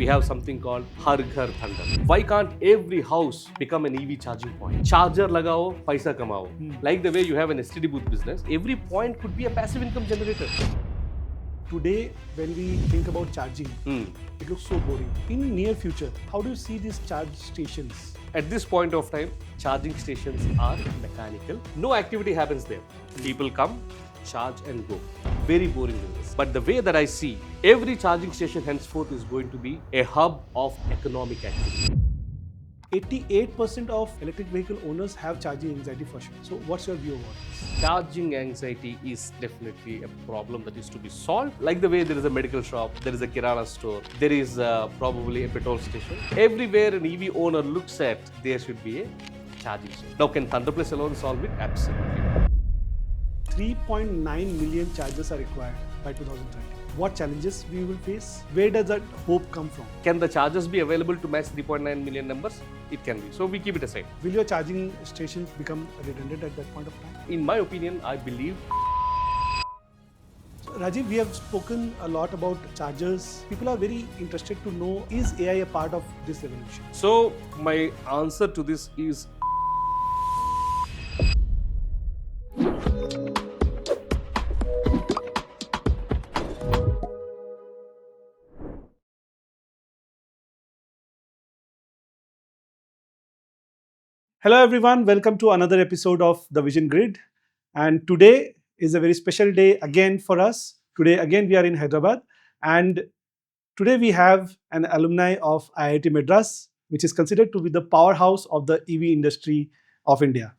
we have something called Har Ghar Thunder. Why can't every house become an EV charging point? Charger lagao, paisa kamao. Like the way you have an STD booth business, every point could be a passive income generator. Today, when we think about charging, it looks so boring. In near future, how do you see these charge stations? At this point of time, charging stations are mechanical. No activity happens there. People come, charge and go. Very boring business. But the way that I see, every charging station henceforth is going to be a hub of economic activity. 88% of electric vehicle owners have charging anxiety for sure. So what's your view on this? Charging anxiety is definitely a problem that is to be solved. Like the way there is a medical shop, there is a kirana store, there is probably a petrol station. Everywhere an EV owner looks at, there should be a charging station. Now, can ThunderPlus alone solve it? Absolutely. 3.9 million chargers are required by 2030. What challenges we will face? Where does that hope come from? Can the chargers be available to match 3.9 million numbers? It can be. So we keep it aside. Will your charging stations become redundant at that point of time? In my opinion, I believe. Rajeev, we have spoken a lot about chargers. People are very interested to know, is AI a part of this revolution? So my answer to this is Hello everyone, welcome to another episode of The Vision Grid. And today is a very special day again for us. Today again we are in Hyderabad, and today we have an alumni of IIT Madras, which is considered to be the powerhouse of the EV industry of India.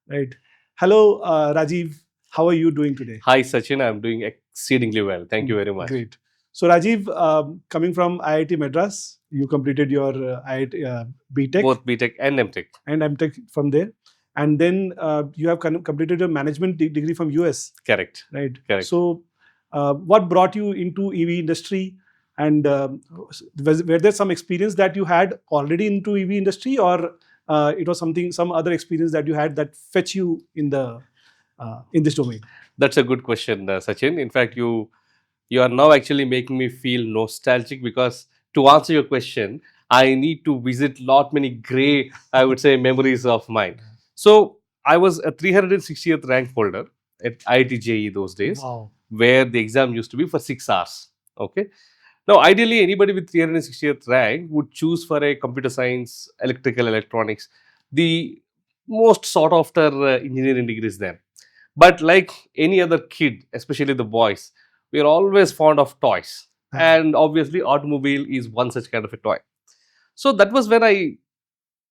Right? Hello Rajeev, how are you doing today? Hi Sachin, I'm doing exceedingly well. Thank you very much. Great. So Rajeev, coming from IIT Madras, you completed your IIT BTech. Both BTech and MTech. And MTech from there. And then you have completed a management degree from US. Correct. Right. Correct. So what brought you into EV industry? And were there some experience that you had already into EV industry, or it was some other experience that you had that fetch you in this domain? That's a good question, Sachin. In fact, you are now actually making me feel nostalgic, because to answer your question, I need to visit many gray, I would say, memories of mine. So I was a 360th rank holder at IIT JEE those days, Wow. where the exam used to be for 6 hours. Okay. Now, ideally, anybody with 360th rank would choose for a computer science, electrical, electronics, the most sought after engineering degrees then. But like any other kid, especially the boys, we are always fond of toys. And obviously, automobile is one such kind of a toy. So that was when I,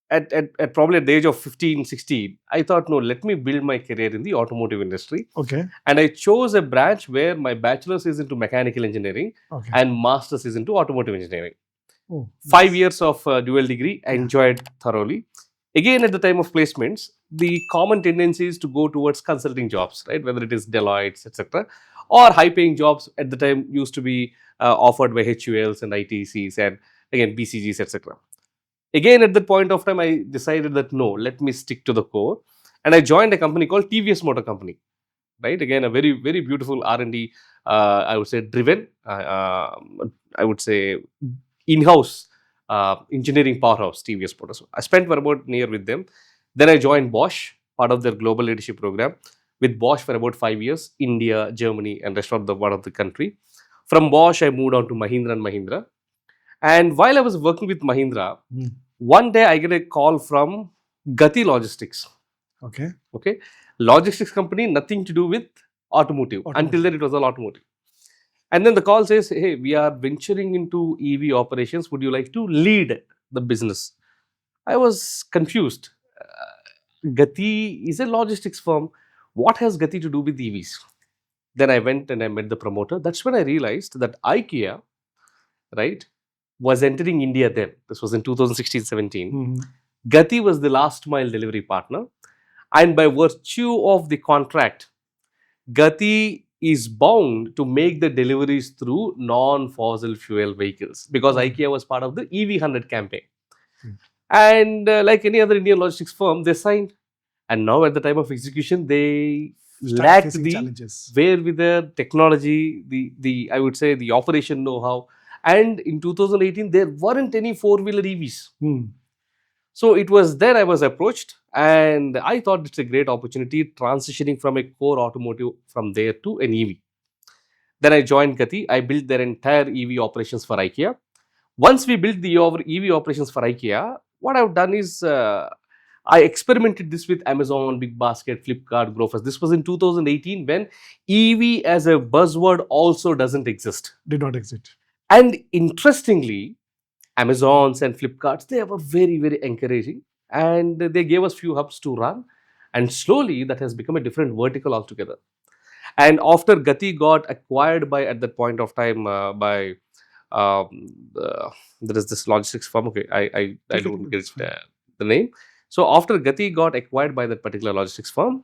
at probably at the age of 15, 16, I thought, no, let me build my career in the automotive industry. Okay. And I chose a branch where my bachelor's is into mechanical engineering, Okay. and master's is into automotive engineering. Oh, 5 years of dual degree, I enjoyed thoroughly. Again, at the time of placements, the common tendency is to go towards consulting jobs, right? Whether it is Deloitte, etc., or high-paying jobs at the time used to be offered by HULs and ITCs and again BCGs, etc. Again, at that point of time, I decided that no, let me stick to the core, and I joined a company called TVS Motor Company. Right? Again, a very, very beautiful R&D, I would say, driven, I would say, in-house engineering powerhouse, TVS Motors. I spent for about a year with them. Then I joined Bosch, part of their global leadership program, with Bosch for about 5 years, India, Germany, and rest of the part of the country. From Bosch, I moved on to Mahindra and Mahindra. And while I was working with Mahindra, one day I get a call from Gati Logistics. Okay. Okay. Logistics company, nothing to do with automotive. Until then, it was all automotive. And then the call says, hey, we are venturing into EV operations. Would you like to lead the business? I was confused. Gati is a logistics firm. What has Gati to do with EVs? Then I went and I met the promoter. That's when I realized that IKEA, right, was entering India then. This was in 2016-17. Gati was the last mile delivery partner. And by virtue of the contract, Gati is bound to make the deliveries through non-fossil fuel vehicles, because IKEA was part of the EV100 campaign. And like any other Indian logistics firm, they signed. And now at the time of execution, they lacked the wherewithal, technology, the I would say the operation know-how, And in 2018, there weren't any four-wheeler EVs. Hmm. So it was then I was approached, and I thought it's a great opportunity transitioning from a core automotive from there to an EV. Then I joined Gati. I built their entire EV operations for IKEA. Once we built the EV operations for IKEA, what I've done is I experimented this with Amazon, Big Basket, Flipkart, Grofers. This was in 2018 when EV as a buzzword also doesn't exist. Did not exist. And interestingly, Amazons and Flipkarts, they were very, very encouraging, and they gave us few hubs to run. And slowly that has become a different vertical altogether. And after Gati got acquired by, at that point of time, by there is this logistics firm. Okay, I don't get the name. So after Gati got acquired by that particular logistics firm,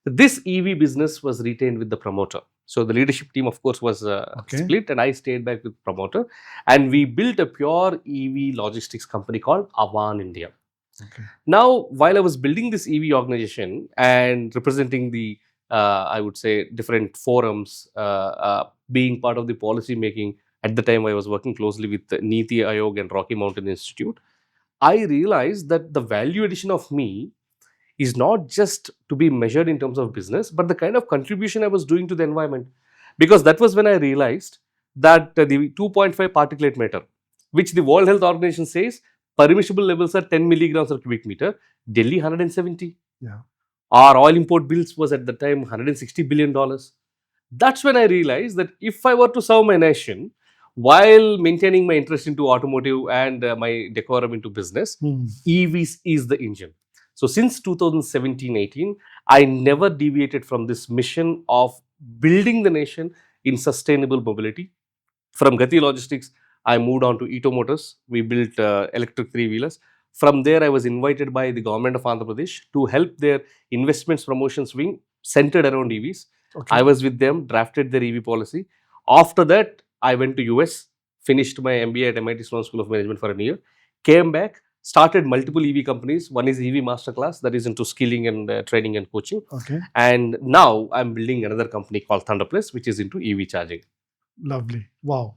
this EV business was retained with the promoter. So the leadership team, of course, was split, and I stayed back with promoter, and we built a pure EV logistics company called Avan India. Okay. Now, while I was building this EV organization and representing the, I would say, different forums, being part of the policy making, at the time I was working closely with the Niti Aayog and Rocky Mountain Institute, I realized that the value addition of me is not just to be measured in terms of business, but the kind of contribution I was doing to the environment. Because that was when I realized that the 2.5 particulate matter, which the World Health Organization says permissible levels are 10 milligrams per cubic meter, Delhi 170. Yeah. Our oil import bills was at the time $160 billion. That's when I realized that if I were to serve my nation while maintaining my interest into automotive and my decorum into business, EVs is the engine. So since 2017-18, I never deviated from this mission of building the nation in sustainable mobility. From Gati Logistics, I moved on to Ito Motors. We built electric three-wheelers. From there, I was invited by the government of Andhra Pradesh to help their investments promotions wing centered around EVs. Okay. I was with them, drafted their EV policy. After that, I went to US, finished my MBA at MIT Sloan School of Management for a year, came back, started multiple EV companies. One is EV Masterclass, that is into skilling and training and coaching. Okay. And now I'm building another company called ThunderPlus, which is into EV charging. Lovely. Wow.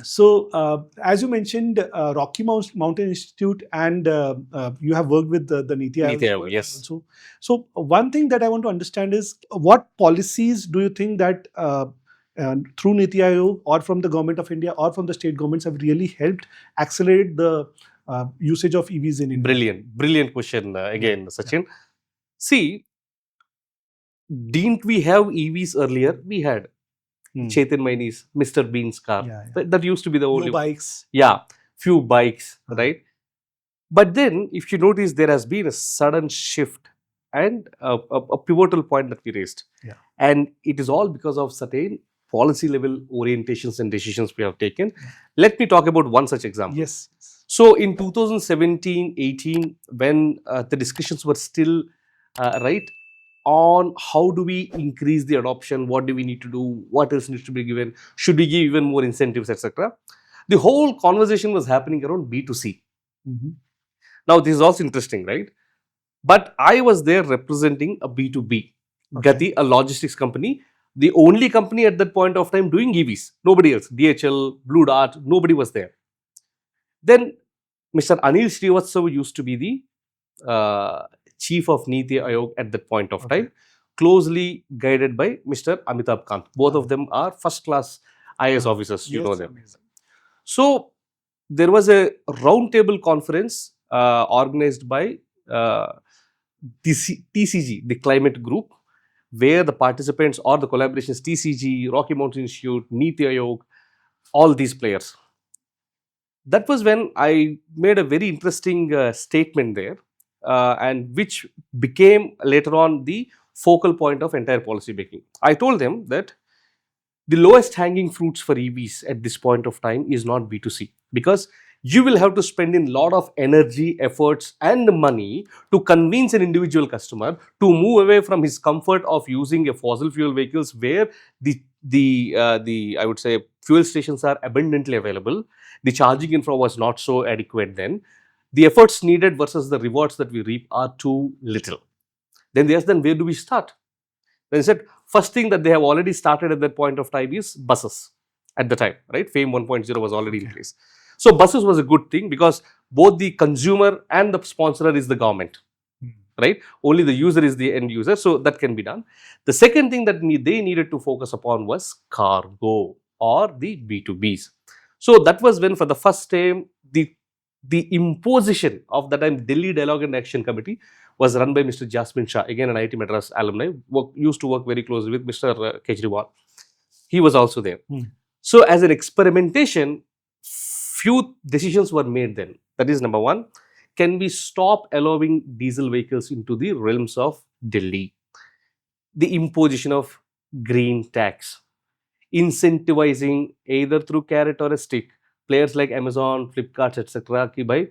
So, as you mentioned, Rocky Mountain Institute, and you have worked with the Niti Aayog. Yes. Also. So, one thing that I want to understand is what policies do you think that through Niti Aayog or from the government of India or from the state governments have really helped accelerate the usage of EVs in India? Brilliant question again, Sachin. Yeah. See, didn't we have EVs earlier? We had. Chetan Maini's Mr. Bean's car. That used to be the only bikes. Yeah, few bikes, right? But then, if you notice, there has been a sudden shift and a pivotal point that we raised. Yeah. And it is all because of certain policy level orientations and decisions we have taken. Let me talk about one such example. Yes. So, in 2017-18, when the discussions were still right on how do we increase the adoption, what do we need to do, what else needs to be given, should we give even more incentives, etc. The whole conversation was happening around B2C. Now, this is also interesting, right? But I was there representing a B2B, Gati, a logistics company, the only company at that point of time doing EVs. Nobody else, DHL, Blue Dart, nobody was there. Then Mr. Anil Srivatsava used to be the chief of Niti Aayog at that point of time, closely guided by Mr. Amitabh Kant. Both of them are first-class IAS officers, you know them. Amazing. So, there was a roundtable conference organized by TCG, the climate group, where the participants or the collaborations, TCG, Rocky Mountain Institute, Niti Aayog, all these players. That was when I made a very interesting statement there. And which became later on the focal point of entire policy making. I told them that the lowest hanging fruits for EVs at this point of time is not B2C, because you will have to spend in a lot of energy, efforts and money to convince an individual customer to move away from his comfort of using a fossil fuel vehicles where the I would say fuel stations are abundantly available. The charging infra was not so adequate then. The efforts needed versus the rewards that we reap are too little. Then they asked, then where do we start? Then they said, first thing that they have already started at that point of time is buses. at the time, right? FAME 1.0 was already in place. So buses was a good thing because both the consumer and the sponsor is the government, right? Only the user is the end user, so that can be done. The second thing that they needed to focus upon was cargo or the B2Bs. So that was when for the first time the imposition of the time Delhi Dialogue and Action Committee was run by Mr. Jasmine Shah, again an IIT Madras alumni, used to work very closely with Mr. Kejriwal. He was also there. So as an experimentation, few decisions were made then. That is number one, can we stop allowing diesel vehicles into the realms of Delhi? The imposition of green tax, incentivizing either through carrot or a stick players like Amazon, Flipkart, etc. Ki bhai,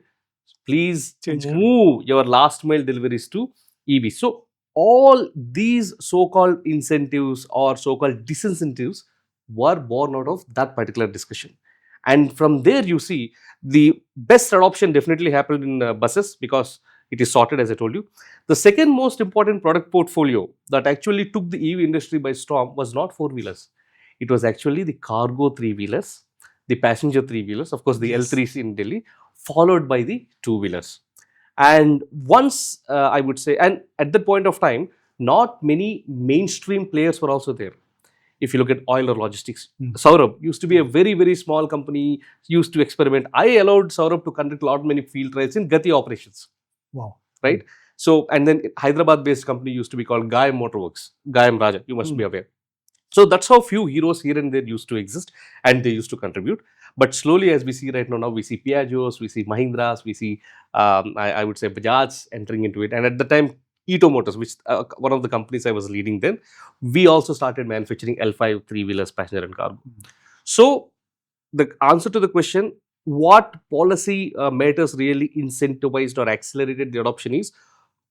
please move your last mile deliveries to EV. So all these so-called incentives or so-called disincentives were born out of that particular discussion. And from there you see the best adoption definitely happened in buses because it is sorted, as I told you. The second most important product portfolio that actually took the EV industry by storm was not four-wheelers. It was actually the cargo three-wheelers, the passenger three-wheelers, of course the L3s in Delhi, followed by the two-wheelers. And once I would say, and at that point of time, not many mainstream players were also there. If you look at oil or logistics, Saurabh used to be a very, very small company, used to experiment. I allowed Saurabh to conduct a lot many field trials in Gati operations. Wow. Right? So, and then Hyderabad-based company used to be called Gayam Motorworks, Gayam Raja, you must be aware. So that's how few heroes here and there used to exist and they used to contribute. But slowly, as we see right now we see Piaggios, we see Mahindras, we see, I would say Bajaj entering into it. And at the time, Ito Motors, which one of the companies I was leading then, we also started manufacturing L5 three-wheelers, passenger and cargo. So the answer to the question, what policy matters really incentivized or accelerated the adoption is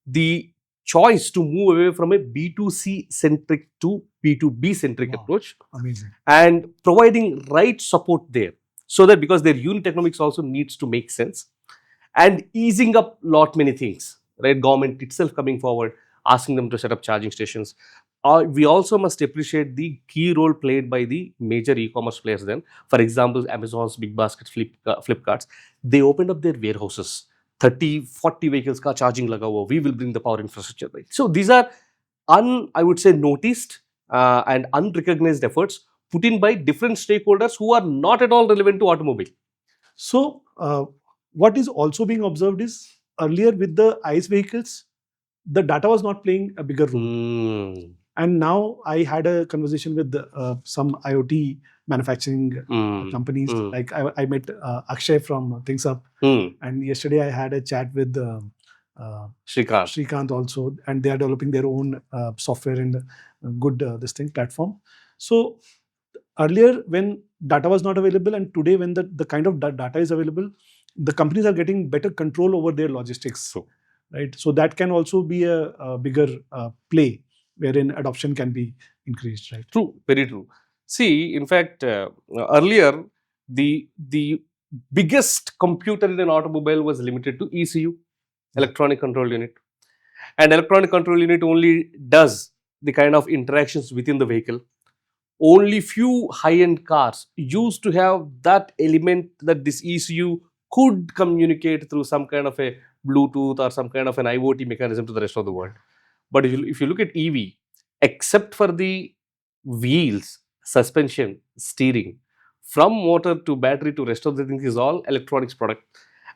the choice to move away from a B2C centric to B2B centric approach. Amazing. And providing right support there, so that because their unit economics also needs to make sense, and easing up lot many things, right? Government itself coming forward, asking them to set up charging stations. We also must appreciate the key role played by the major e-commerce players then. For example, Amazon's Big Basket, Flipkarts, they opened up their warehouses. 30, 40 vehicles ka charging laga hua, we will bring the power infrastructure, right? So these are I would say noticed and unrecognized efforts put in by different stakeholders who are not at all relevant to automobile. So what is also being observed is earlier with the ICE vehicles, the data was not playing a bigger role. And now I had a conversation with some IoT manufacturing companies. Like I met Akshay from Things Up, and yesterday I had a chat with Shrikant also, and they are developing their own software and good this thing platform. So earlier when data was not available, and today when the kind of data is available, the companies are getting better control over their logistics, right? So that can also be a bigger play wherein adoption can be increased, right? True, very true. See, in fact, earlier the biggest computer in an automobile was limited to ECU, electronic control unit, and electronic control unit only does the kind of interactions within the vehicle. Only few high-end cars used to have that element that this ECU could communicate through some kind of a Bluetooth or some kind of an IoT mechanism to the rest of the world. But if you look at EV, except for the wheels, suspension, steering, from motor to battery to rest of the things is all electronics product.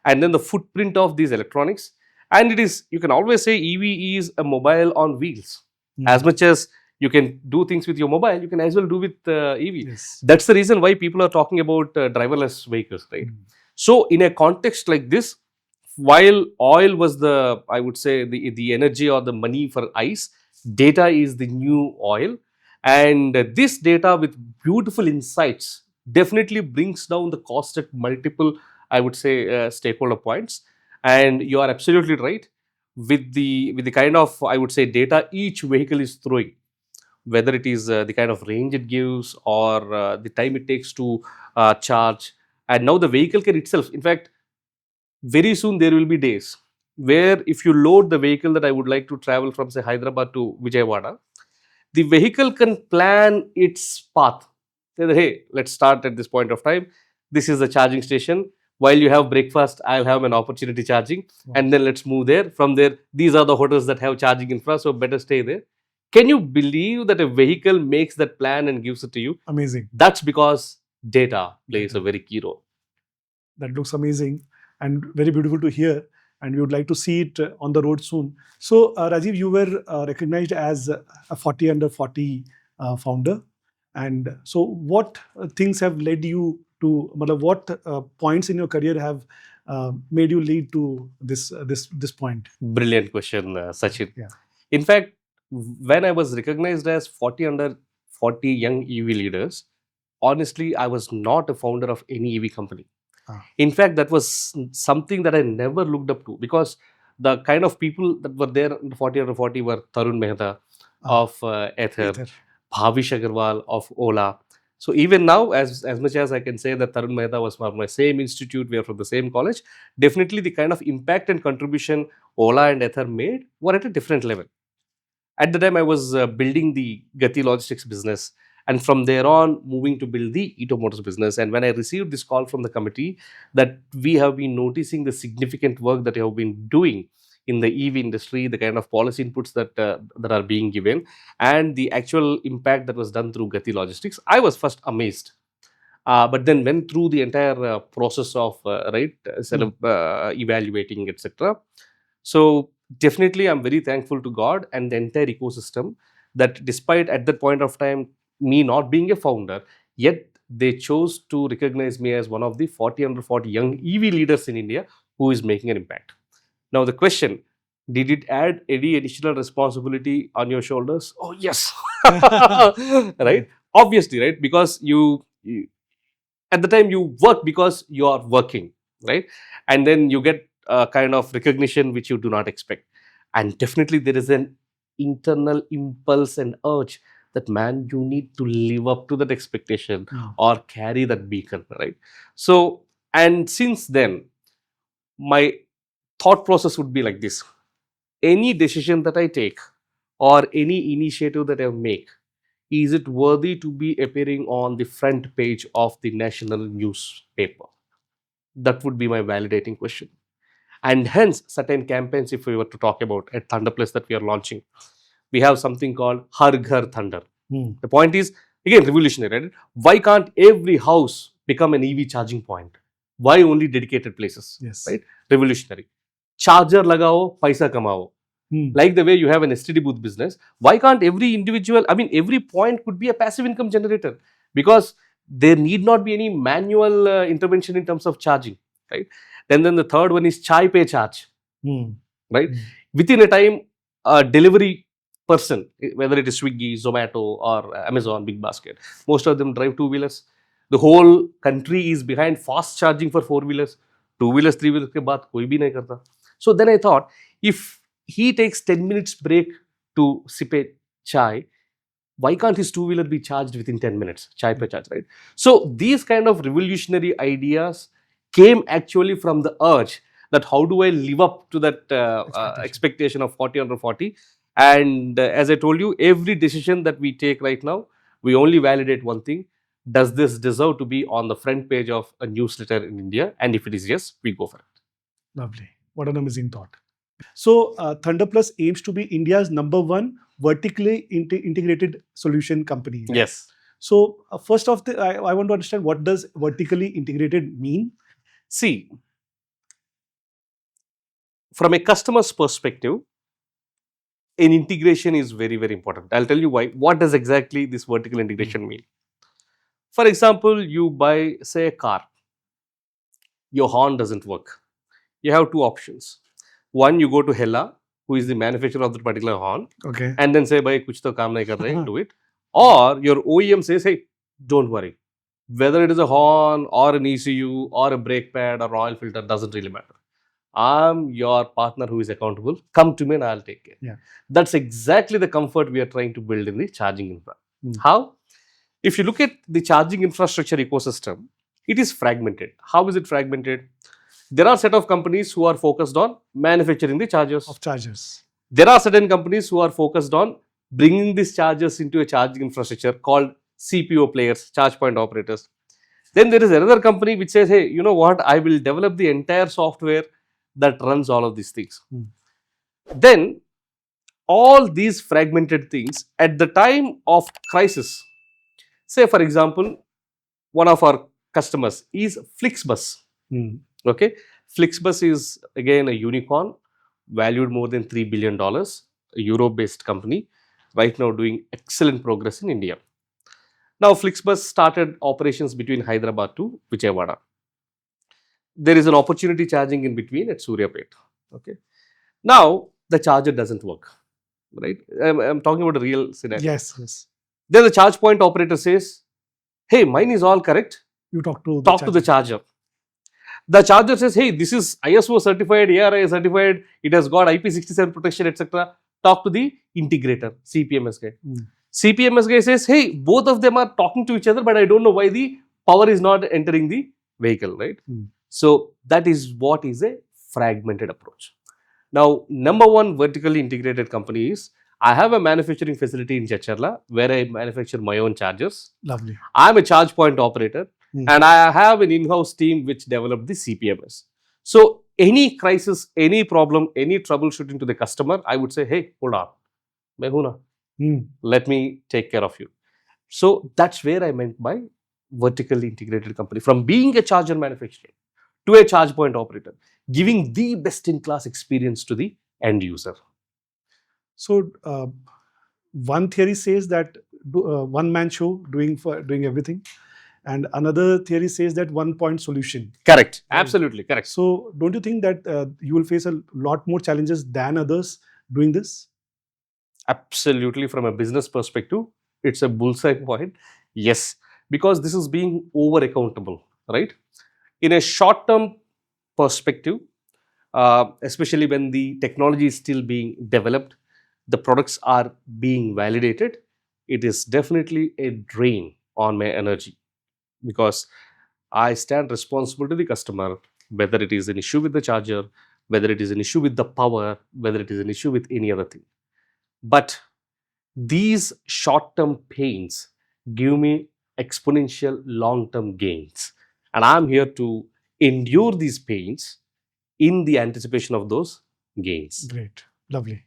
And then the footprint of these electronics, and it is, you can always say EV is a mobile on wheels. As much as you can do things with your mobile, you can as well do with EV. Yes. That's the reason why people are talking about driverless vehicles, right? So in a context like this, while oil was the, I would say, the energy or the money for ICE, data is the new oil. And this data with beautiful insights definitely brings down the cost at multiple, I would say, stakeholder points. And you are absolutely right. With the kind of, I would say, data each vehicle is throwing, whether it is the kind of range it gives or the time it takes to charge. And now the vehicle can itself, in fact, very soon there will be days where if you load the vehicle that I would like to travel from say Hyderabad to Vijayawada, the vehicle can plan its path Say that, hey, let's start at this point of time. This is the charging station. While you have breakfast, I'll have an opportunity charging, and then let's move there. From there, these are the hotels that have charging infra, so better stay there. Can you believe that a vehicle makes that plan and gives it to you? Amazing. That's because data plays a very key role. That looks amazing and very beautiful to hear. And we would like to see it on the road soon. So, Rajeev, you were recognized as a 40 under 40 founder. And so, what things have led you to, what points in your career have made you lead to this point? Brilliant question, Sachin. Yeah. In fact, when I was recognized as 40 under 40 young EV leaders, honestly, I was not a founder of any EV company. In fact, that was something that I never looked up to, because the kind of people that were there in 40 under 40 were Tarun Mehta of Ether, Bhavish Agarwal of Ola. So even now, as much as I can say that Tarun Mehta was from my same institute, we are from the same college, definitely the kind of impact and contribution Ola and Ether made were at a different level. At the time, I was building the Gati logistics business, and from there on, moving to build the Ito Motors business. And when I received this call from the committee that we have been noticing the significant work that you have been doing in the EV industry, the kind of policy inputs that are being given, and the actual impact that was done through Gati logistics, I was first amazed. But then went through the entire process of evaluating, etc. So definitely, I'm very thankful to God and the entire ecosystem that despite at that point of time me not being a founder, yet they chose to recognize me as one of the 40 under 40 young EV leaders in India who is making an impact. Now the question, did it add any additional responsibility on your shoulders? Oh yes, right? Obviously, right? Because you at the time you work because you are working, right? And then you get a kind of recognition which you do not expect. And definitely there is an internal impulse and urge that, man, you need to live up to that expectation or carry that beacon, right? So, and since then, my thought process would be like this: any decision that I take or any initiative that I make, is it worthy to be appearing on the front page of the national newspaper? That would be my validating question. And hence, certain campaigns, if we were to talk about at ThunderPlus that we are launching, we have something called Har Ghar Thunder. The point is, again, revolutionary, right? Why can't every house become an EV charging point? Why only dedicated places? Yes. Right? Revolutionary. Charger lagao, paisa kamao. Like the way you have an STD booth business, why can't every individual, I mean, every point could be a passive income generator? Because there need not be any manual intervention in terms of charging, right? Then the third one is chai pay charge, right? Within a time, a delivery person, whether it is Swiggy, Zomato, or Amazon, Big Basket, most of them drive two-wheelers. The whole country is behind fast charging for four-wheelers. Two-wheelers, three-wheelers ke baat koi bhi nahi karta. So then I thought, if he takes 10 minutes break to sip a chai, why can't his two-wheeler be charged within 10 minutes? Chai pe charge, right? So these kind of revolutionary ideas came actually from the urge that how do I live up to that expectation of 40 under 40? And as I told you, every decision that we take right now, we only validate one thing: does this deserve to be on the front page of a newsletter in India? And if it is yes, we go for it. Lovely. What an amazing thought. So, ThunderPlus aims to be India's #1 vertically integrated solution company. Yes. So, first off, I want to understand, what does vertically integrated mean? See, from a customer's perspective, an integration is very, very important. I'll tell you why. What does exactly this vertical integration mean? For example, you buy, say, a car. Your horn doesn't work. You have two options. One, you go to Hella, who is the manufacturer of that particular horn, Okay. and then say, bhai, kuch to kaam nahi kar rahe, do it. Or your OEM says, hey, don't worry. Whether it is a horn or an ECU or a brake pad or oil filter, doesn't really matter. I'm your partner who is accountable. Come to me and I'll take care. Yeah. That's exactly the comfort we are trying to build in the charging infra. How? If you look at the charging infrastructure ecosystem, it is fragmented. How is it fragmented? There are a set of companies who are focused on manufacturing the chargers. There are certain companies who are focused on bringing these chargers into a charging infrastructure called CPO players, charge point operators. Then there is another company which says, hey, you know what, I will develop the entire software that runs all of these things. Then all these fragmented things at the time of crisis, say for example, one of our customers is Flixbus. Okay, Flixbus is again a unicorn, valued more than $3 billion, a Europe-based company, right now doing excellent progress in India. Now, Flixbus started operations between Hyderabad to Vijayawada. There is an opportunity charging in between at Suryapet. Okay, now the charger doesn't work, right? I'm talking about a real scenario. Yes, yes. Then the charge point operator says, hey, mine is all correct. You talk to the charger. The charger says, hey, this is ISO certified, ARI certified, it has got IP67 protection, etc. Talk to the integrator, CPMS guy. CPMS guy says, hey, both of them are talking to each other, but I don't know why the power is not entering the vehicle, right? So that is what is a fragmented approach. Now, number one vertically integrated company is, I have a manufacturing facility in Jacharla where I manufacture my own chargers. Lovely. I'm a charge point operator and I have an in-house team which developed the CPMS. So any crisis, any problem, any troubleshooting to the customer, I would say, hey, hold on, main hu na. Let me take care of you. So that's where I meant by vertically integrated company, from being a charger manufacturer to a charge point operator, giving the best-in-class experience to the end user. So one theory says that one-man show doing everything, and another theory says that one-point solution. Correct. Absolutely correct. So don't you think that you will face a lot more challenges than others doing this? Absolutely. From a business perspective, it's a bullseye point. Yes, because this is being over accountable, right? In a short-term perspective, especially when the technology is still being developed, the products are being validated, it is definitely a drain on my energy, because I stand responsible to the customer, whether it is an issue with the charger, whether it is an issue with the power, whether it is an issue with any other thing. But these short-term pains give me exponential long-term gains, and I'm here to endure these pains in the anticipation of those gains. Great. Lovely.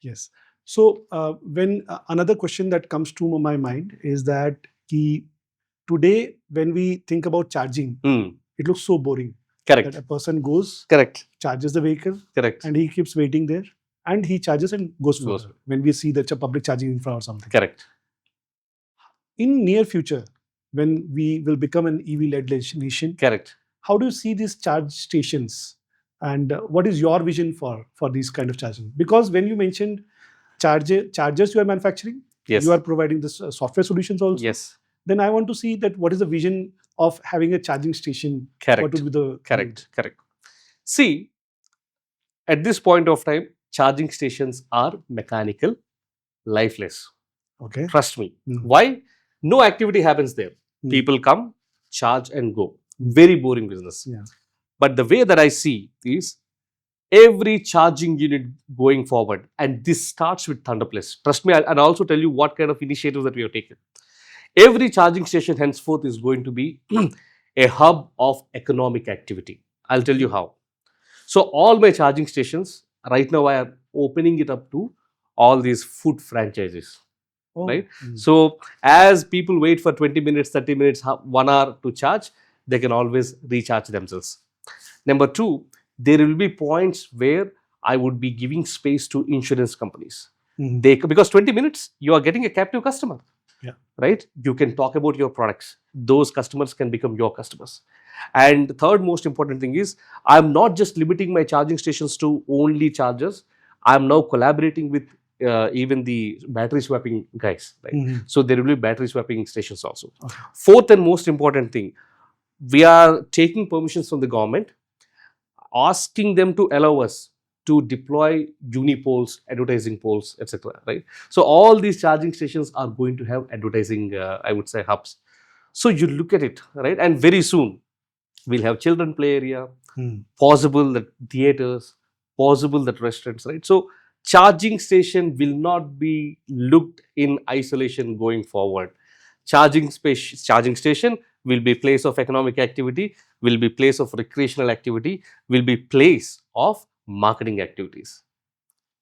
Yes. So when another question that comes to my mind is that today when we think about charging, it looks so boring. Correct. That a person goes, correct, charges the vehicle, correct, and he keeps waiting there, and he charges and goes further when we see the public charging infra or something. correct. In near future, when we will become an EV-led nation, Correct. how do you see these charge stations, and what is your vision for these kind of charging? Because when you mentioned chargers you are manufacturing, Yes. you are providing this software solutions also. Yes. Then I want to see that what is the vision of having a charging station. Correct. What would be the Correct. Correct. See, at this point of time, charging stations are mechanical, lifeless. Okay. Trust me. Why? No activity happens there. People come, charge and go. Very boring business. Yeah. But the way that I see is every charging unit going forward, and this starts with ThunderPlus. Trust me, and I'll also tell you what kind of initiatives that we have taken. Every charging station henceforth is going to be a hub of economic activity. I'll tell you how. So all my charging stations, right now I am opening it up to all these food franchises. Oh. Right? So as people wait for 20 minutes, 30 minutes, 1 hour to charge, they can always recharge themselves. Number two, there will be points where I would be giving space to insurance companies. Because 20 minutes, you are getting a captive customer. Yeah. Right? You can talk about your products. Those customers can become your customers. And the third most important thing is, I'm not just limiting my charging stations to only chargers. I'm now collaborating with even the battery swapping guys. Right? So there will be battery swapping stations also. Okay. Fourth and most important thing, we are taking permissions from the government, asking them to allow us to deploy unipoles, advertising poles, etc. Right? So all these charging stations are going to have advertising, I would say, hubs. So you look at it, right? And very soon we'll have children play area, possible that theaters, possible that restaurants, right? So Charging station will not be looked in isolation going forward. Charging station will be place of economic activity, will be place of recreational activity, will be place of marketing activities.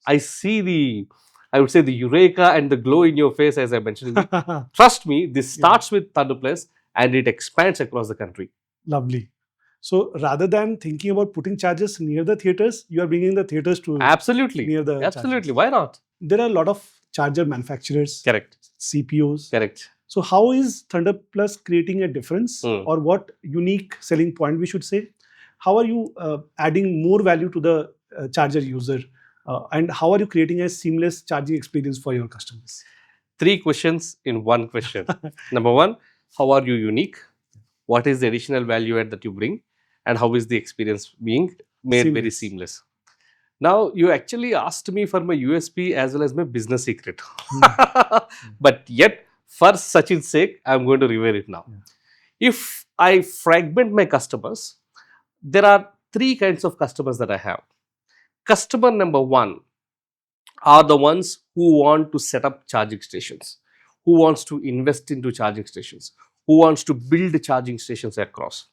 I see I would say the eureka and the glow in your face as I mentioned. Trust me, this starts with ThunderPlus and it expands across the country. Lovely. So rather than thinking about putting chargers near the theaters, you are bringing the theaters to Absolutely. near the Absolutely. chargers. Why not? There are a lot of charger manufacturers, Correct. CPOs. Correct. So how is ThunderPlus creating a difference, or what unique selling point we should say? How are you adding more value to the charger user, and how are you creating a seamless charging experience for your customers? 3 questions in 1 question. Number 1, how are you unique? What is the additional value add that you bring? And how is the experience being made very seamless? Now, you actually asked me for my USP as well as my business secret. But yet, for Sachin's sake, I'm going to reveal it now. If I fragment my customers, there are 3 kinds of customers that I have. Customer number 1 are the ones who want to set up charging stations, who wants to invest into charging stations, who wants to build charging stations across.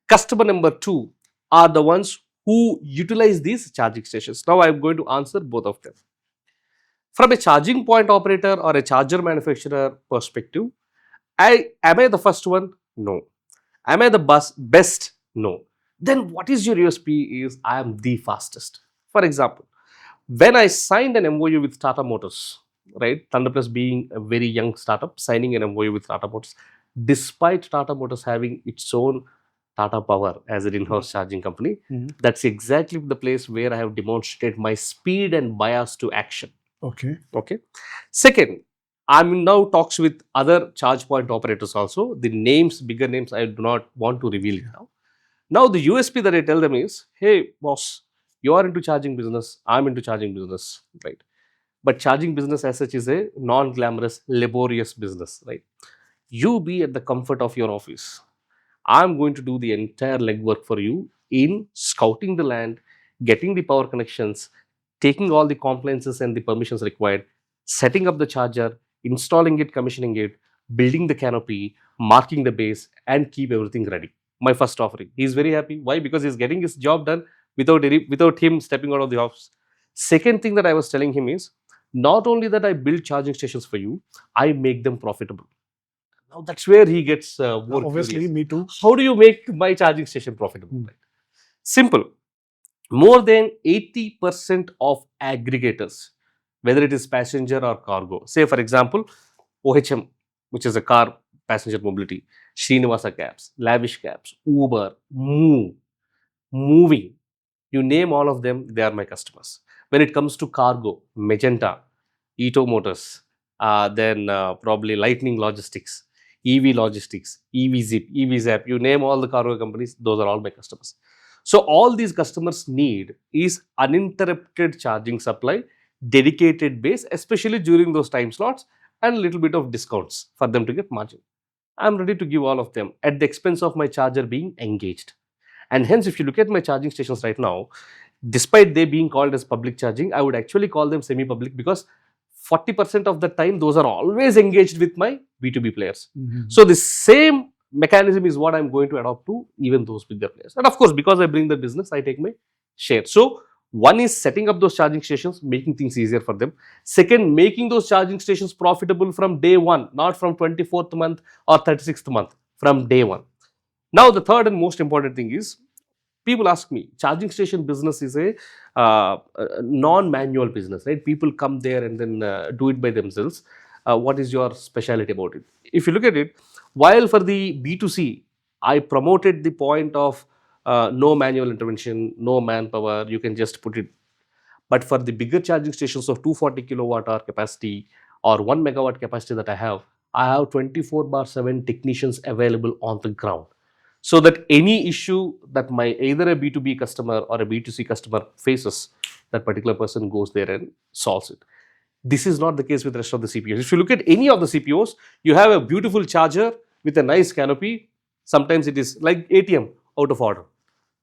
Customer number 2 are the ones who utilize these charging stations. Now, I am going to answer both of them. From a charging point operator or a charger manufacturer perspective, am I the first one? No. Am I the best? No. Then what is your USP is I am the fastest. For example, when I signed an MOU with Tata Motors, right, ThunderPlus being a very young startup, signing an MOU with Tata Motors, despite Tata Motors having its own Tata Power as an in-house charging company, that's exactly the place where I have demonstrated my speed and bias to action. Okay. Second, I'm in now talks with other charge point operators also. The names, bigger names, I do not want to reveal it now. Now, the USP that I tell them is, hey, boss, you are into charging business, I'm into charging business, right? But charging business as such is a non-glamorous, laborious business, right? You be at the comfort of your office. I'm going to do the entire legwork for you in scouting the land, getting the power connections, taking all the compliances and the permissions required, setting up the charger, installing it, commissioning it, building the canopy, marking the base, and keep everything ready. My first offering. He's very happy. Why? Because he's getting his job done without him stepping out of the office. Second thing that I was telling him is, not only that I build charging stations for you, I make them profitable. Now that's where he gets more Obviously, curious. me too. How do you make my charging station profitable? Right? Simple. More than 80% of aggregators, whether it is passenger or cargo, say for example, OHM, which is a car passenger mobility, Srinivasa cabs, Lavish cabs, Uber, Moving, you name all of them, they are my customers. When it comes to cargo, Magenta, Ito Motors, then probably Lightning Logistics, EV Logistics, EV Zap, you name all the cargo companies, those are all my customers. So all these customers need is uninterrupted charging supply, dedicated base, especially during those time slots, and a little bit of discounts for them to get margin. I'm ready to give all of them at the expense of my charger being engaged. And hence, if you look at my charging stations right now, despite they being called as public charging, I would actually call them semi-public because 40% of the time, those are always engaged with my B2B players. So the same mechanism is what I'm going to adopt to even those bigger players. And of course, because I bring the business, I take my share. So one is setting up those charging stations, making things easier for them. Second, making those charging stations profitable from day one, not from 24th month or 36th month, from day one. Now, the third and most important thing is, people ask me, charging station business is a non-manual business, right? People come there and then do it by themselves. What is your specialty about it? If you look at it, while for the B2C, I promoted the point of no manual intervention, no manpower, you can just put it. But for the bigger charging stations of 240 kilowatt hour capacity or 1 megawatt capacity that I have 24/7 technicians available on the ground. So that any issue that my either a B2B customer or a B2C customer faces, that particular person goes there and solves it. This is not the case with the rest of the CPOs. If you look at any of the CPOs, you have a beautiful charger with a nice canopy. Sometimes it is like ATM, out of order.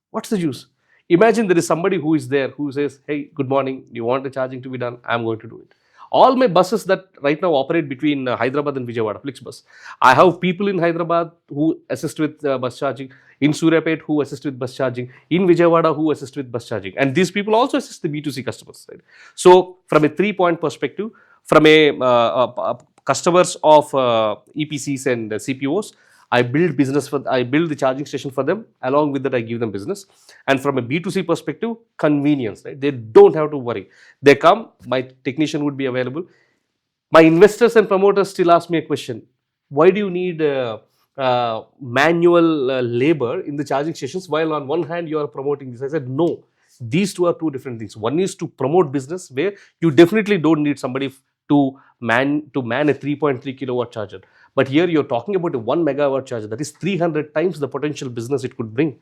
What's the use? Imagine there is somebody who is there who says, hey, good morning, you want the charging to be done? I'm going to do it. All my buses that right now operate between Hyderabad and Vijayawada, Flixbus. I have people in Hyderabad who assist with bus charging, in Suryapet who assist with bus charging, in Vijayawada who assist with bus charging. And these people also assist the B2C customers. Right? So, from a 3-point perspective, from a customers of EPCs and CPOs, I build the charging station for them. Along with that, I give them business. And from a B2C perspective, convenience, right? They don't have to worry. They come, my technician would be available. My investors and promoters still ask me a question: why do you need manual labor in the charging stations while on one hand you are promoting this? I said, no, these two are two different things. One is to promote business where you definitely don't need somebody to man a 3.3 kilowatt charger. But here you're talking about a 1 megawatt charger. That is 300 times the potential business it could bring.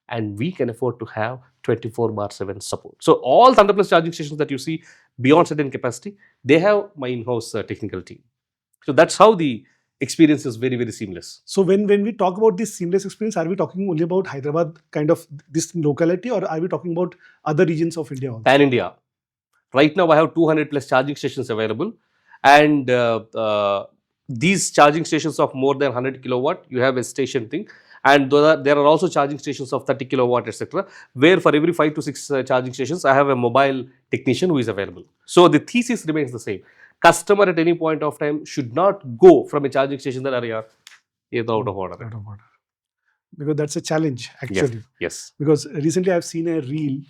And we can afford to have 24/7 support. So all ThunderPlus charging stations that you see beyond certain capacity, they have my in-house technical team. So that's how the experience is very, very seamless. So when we talk about this seamless experience, are we talking only about Hyderabad kind of this locality, or are we talking about other regions of India also? Pan India. Right now I have 200 plus charging stations available, and these charging stations of more than 100 kilowatt, you have a station thing, and there are also charging stations of 30 kilowatt, etc., where for every 5 to 6 charging stations I have a mobile technician who is available. So the thesis remains the same. Customer at any point of time should not go from a charging station that are out of order. Out of order. Because that's a challenge actually. Yes. Because recently I've seen a reel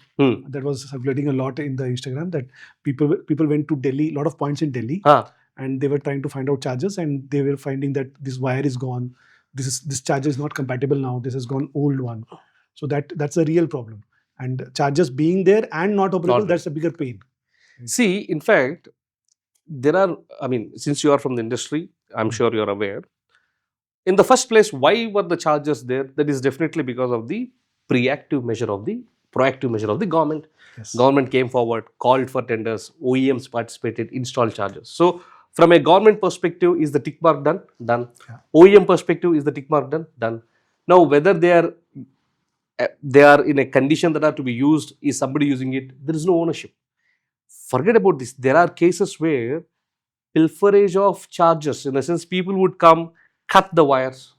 that was circulating a lot in the Instagram, that people went to Delhi, a lot of points in Delhi, and they were trying to find out chargers, and they were finding that this wire is gone, this charger is not compatible now, this has gone old one. So that's a real problem. And chargers being there and not operable, that's a bigger pain. See, in fact, since you are from the industry, I'm sure you're aware. In the first place, why were the chargers there? That is definitely because of the proactive measure of the government. Yes. Government came forward, called for tenders, OEMs participated, installed chargers. So, from a government perspective, is the tick mark done? Done. Yeah. OEM perspective, is the tick mark done? Done. Now, whether they are in a condition that are to be used, is somebody using it? There is no ownership. Forget about this. There are cases where pilferage of chargers, in the sense, people would come, cut the wires,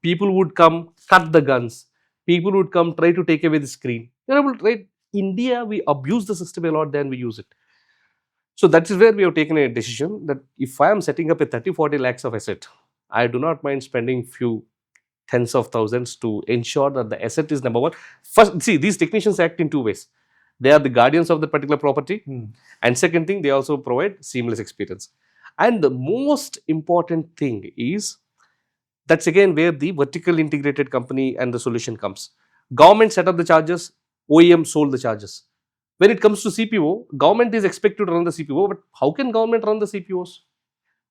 people would come, cut the guns, people would come, try to take away the screen. Right? India, we abuse the system a lot than we use it. So that is where we have taken a decision that if I am setting up a 30-40 lakhs of asset, I do not mind spending few tens of thousands to ensure that the asset is number one. First, see, these technicians act in two ways. They are the guardians of the particular property, and second thing, they also provide seamless experience. And the most important thing is, that's again where the vertical integrated company and the solution comes. Government set up the chargers, OEM sold the chargers. When it comes to CPO, government is expected to run the CPO, but how can government run the CPOs?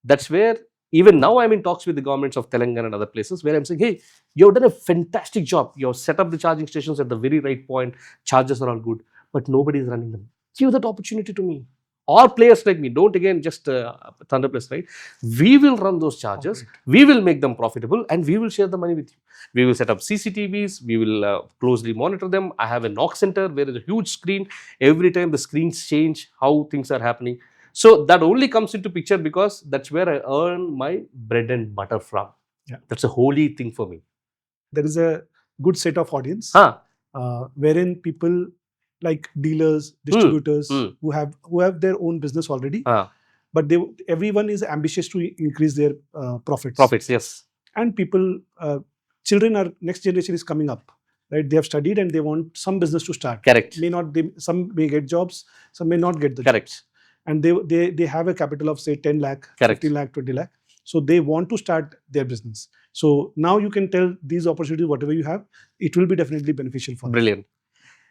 That's where even now I'm in talks with the governments of Telangana and other places where I'm saying, hey, you've done a fantastic job. You've set up the charging stations at the very right point. Chargers are all good, but nobody is running them. Give that opportunity to me. Or players like me, don't again just ThunderPlus, right? We will run those chargers, we will make them profitable, and we will share the money with you. We will set up CCTVs, we will closely monitor them. I have a knock center where there is a huge screen. Every time the screens change, how things are happening. So that only comes into picture because that's where I earn my bread and butter from. Yeah. That's a holy thing for me. There is a good set of audience wherein people like dealers, distributors who have their own business already, but everyone is ambitious to increase their profits. Profits, yes. And people, next generation is coming up, right? They have studied and they want some business to start. Correct. Some may get jobs, some may not get the Correct. jobs. And they have a capital of say 10 lakh, Correct. 15 lakh, 20 lakh. So they want to start their business. So now you can tell these opportunities, whatever you have, it will be definitely beneficial for them. Brilliant.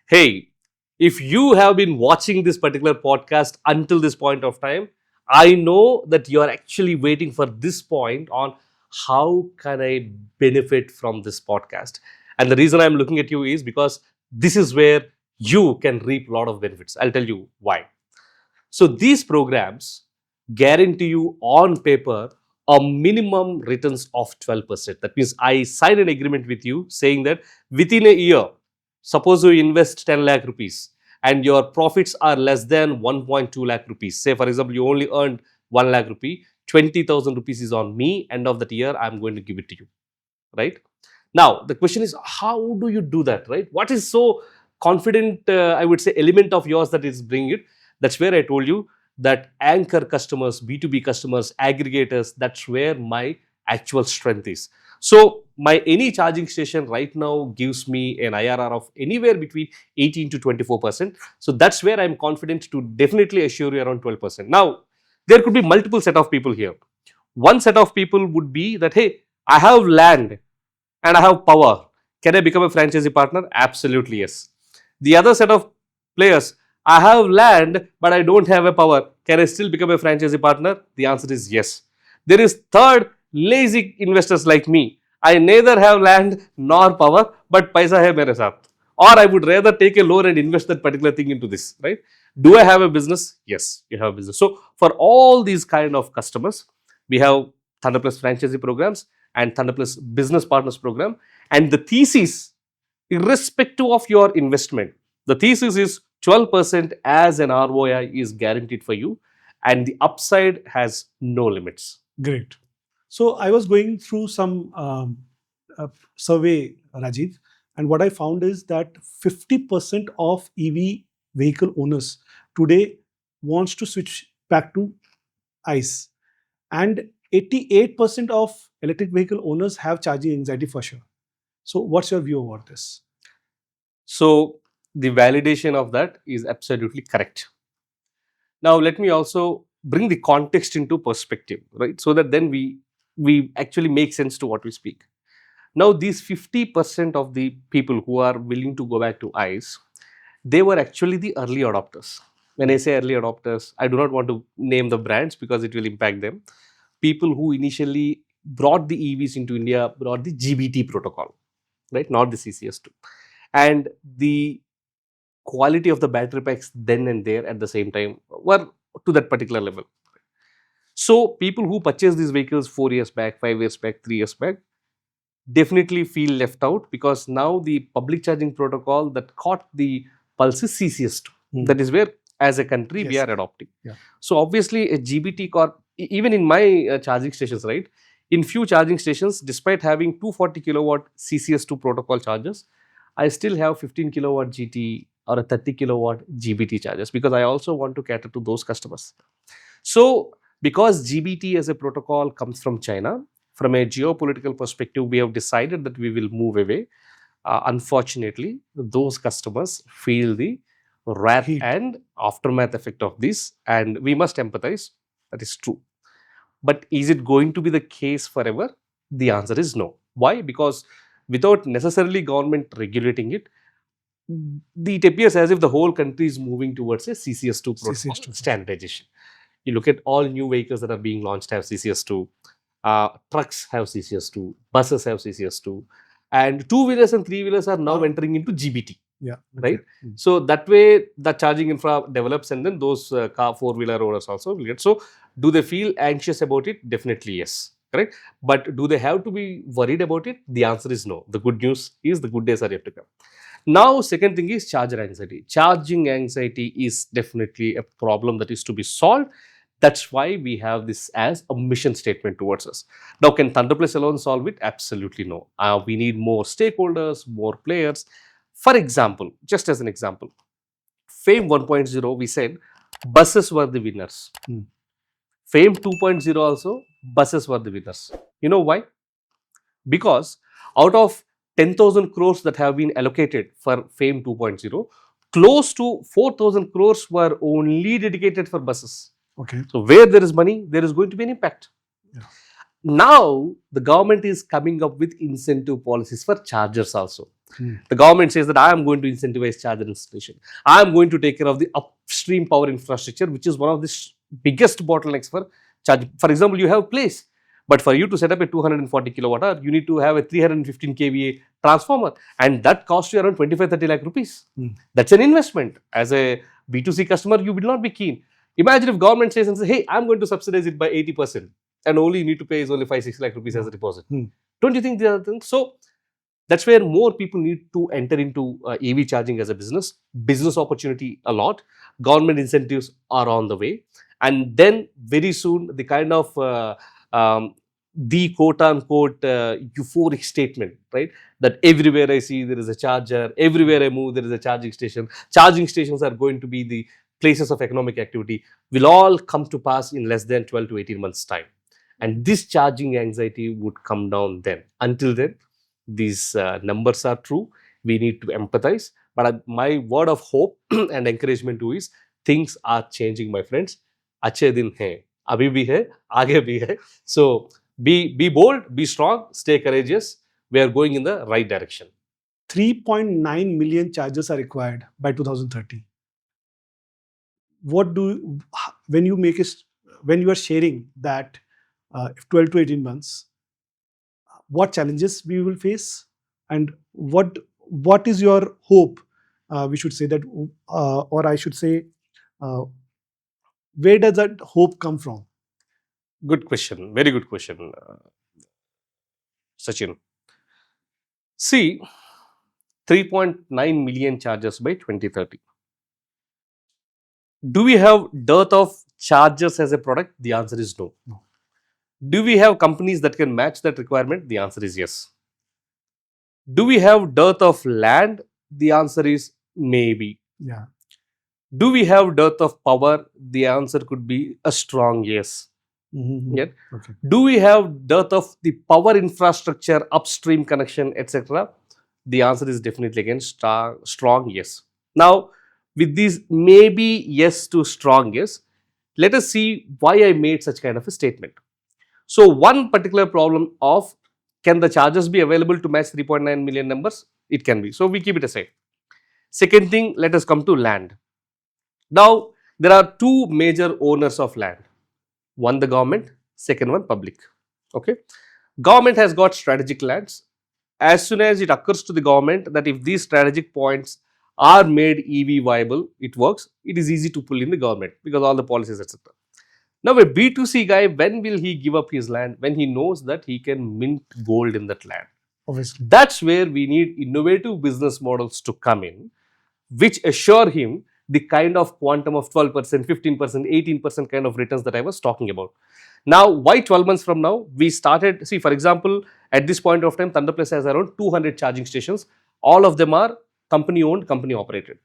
Hey, if you have been watching this particular podcast until this point of time, I know that you are actually waiting for this point on how can I benefit from this podcast. And the reason I'm looking at you is because this is where you can reap a lot of benefits. I'll tell you why. So these programs guarantee you on paper a minimum returns of 12%. That means I sign an agreement with you saying that within a year, Suppose you invest 10 lakh rupees and your profits are less than 1.2 lakh rupees. Say, for example, you only earned 1 lakh rupee, 20,000 rupees is on me. End of that year, I'm going to give it to you, right? Now, the question is, how do you do that, right? What is so confident, I would say, element of yours that is bringing it? That's where I told you that anchor customers, B2B customers, aggregators, that's where my actual strength is. So, my any charging station right now gives me an IRR of anywhere between 18 to 24%. So, that's where I'm confident to definitely assure you around 12%. Now, there could be multiple set of people here. One set of people would be that, hey, I have land and I have power. Can I become a franchisee partner? Absolutely yes. The other set of players, I have land but I don't have a power. Can I still become a franchisee partner? The answer is yes. There is third, lazy investors like me. I neither have land nor power, but paisa hai mere saath. Or I would rather take a loan and invest that particular thing into this, right? Do I have a business? Yes, you have a business. So for all these kind of customers, we have ThunderPlus franchisee programs and ThunderPlus business partners program. And the thesis, irrespective of your investment, the thesis is 12% as an ROI is guaranteed for you, and the upside has no limits. Great. So I was going through some survey, Rajiv, and what I found is that 50% of EV vehicle owners today wants to switch back to ICE, and 88% of electric vehicle owners have charging anxiety for sure. So what's your view about this? So the validation of that is absolutely correct. Now let me also bring the context into perspective, right? So that then we actually make sense to what we speak. Now these 50% of the people who are willing to go back to ICE, they were actually the early adopters. When I say early adopters, I do not want to name the brands because it will impact them. People who initially brought the EVs into India brought the GBT protocol, right? Not the CCS2. And the quality of the battery packs then and there at the same time were to that particular level. So people who purchased these vehicles 4 years back, 5 years back, 3 years back, definitely feel left out because now the public charging protocol that caught the pulse is CCS2. That is where, as a country, we Yes. are adopting. Yeah. So obviously, a GBT core, even in my charging stations, right? In few charging stations, despite having 240 kilowatt CCS2 protocol chargers, I still have 15 kilowatt GT or a 30 kilowatt GBT chargers because I also want to cater to those customers. So because GBT as a protocol comes from China, from a geopolitical perspective, we have decided that we will move away. Unfortunately, those customers feel the wrath Heat. and aftermath effect of this, and we must empathize. That is true. But is it going to be the case forever? The answer is no. Why? Because without necessarily government regulating it, it appears as if the whole country is moving towards a CCS2 protocol CCS2. standardization. You look at all new vehicles that are being launched have CCS2. Trucks have CCS2, buses have CCS2, and two-wheelers and three-wheelers are now entering into GBT. Yeah. Right? Okay. So that way the charging infra develops and then those car four-wheeler owners also will get. So do they feel anxious about it? Definitely yes. Correct? But do they have to be worried about it? The answer is no. The good news is the good days are yet to come. Now, second thing is charger anxiety. Charging anxiety is definitely a problem that is to be solved. That's why we have this as a mission statement towards us. Now, can ThunderPlus alone solve it? Absolutely no. We need more stakeholders, more players. For example, just as an example, FAME 1.0, we said buses were the winners. FAME 2.0 also, buses were the winners. You know why? Because out of 10,000 crores that have been allocated for FAME 2.0, close to 4,000 crores were only dedicated for buses. Okay. So where there is money, there is going to be an impact. Yeah. Now, the government is coming up with incentive policies for chargers also. The government says that I am going to incentivize charger installation. I am going to take care of the upstream power infrastructure, which is one of the biggest bottlenecks for charging. For example, you have place, but for you to set up a 240 kilowatt hour, you need to have a 315 kVA transformer, and that costs you around 25-30 lakh rupees. That's an investment. As a B2C customer, you will not be keen. Imagine if government says and says, hey, I'm going to subsidize it by 80%, and only you need to pay is only 5-6 lakh rupees as a deposit. Don't you think there are things? So That's where more people need to enter into EV charging as a business opportunity a lot. Government incentives are on the way. And then very soon, the kind of um, the quote unquote euphoric statement, right? That everywhere I see there is a charger, everywhere I move there is a charging station. Charging stations are going to be the places of economic activity, will all come to pass in less than 12 to 18 months' time. And this charging anxiety would come down then. Until then, these numbers are true. We need to empathize. But my word of hope and encouragement to is things are changing, my friends. अच्छे दिन हैं, अभी भी है, आगे भी है. So be bold, be strong, stay courageous. We are going in the right direction. 3.9 million chargers are required by 2030. What do when you make it, when you are sharing that 12 to 18 months, what challenges we will face, and what is your hope? We should say that, or I should say, uh, where does that hope come from? Good question. Very good question, Sachin. See, 3.9 million chargers by 2030. Do we have dearth of chargers as a product? The answer is no. No. Do we have companies that can match that requirement? The answer is yes. Do we have dearth of land? The answer is maybe. Yeah. Do we have dearth of power? The answer could be a strong yes. Mhm. Yeah. Okay. Do we have dearth of the power infrastructure, upstream connection, etc.? The answer is definitely again strong yes. Now, with these maybe yes to strong yes, let us see why I made such kind of a statement. So, one particular problem of can the chargers be available to match 3.9 million numbers? It can be. So, we keep it aside. Second thing, let us come to land. Now, there are two major owners of land. One the government, second one public. Okay. Government has got strategic lands. As soon as it occurs to the government that if these strategic points are made EV viable, it works, it is easy to pull in the government because all the policies, etc. Now, a B2C guy, when will he give up his land? When he knows that he can mint gold in that land. Obviously. That's where we need innovative business models to come in, which assure him the kind of quantum of 12%, 15%, 18% kind of returns that I was talking about. Now, why 12 months from now? We started, see, for example, at this point of time, ThunderPlus has around 200 charging stations. All of them are company owned, company operated.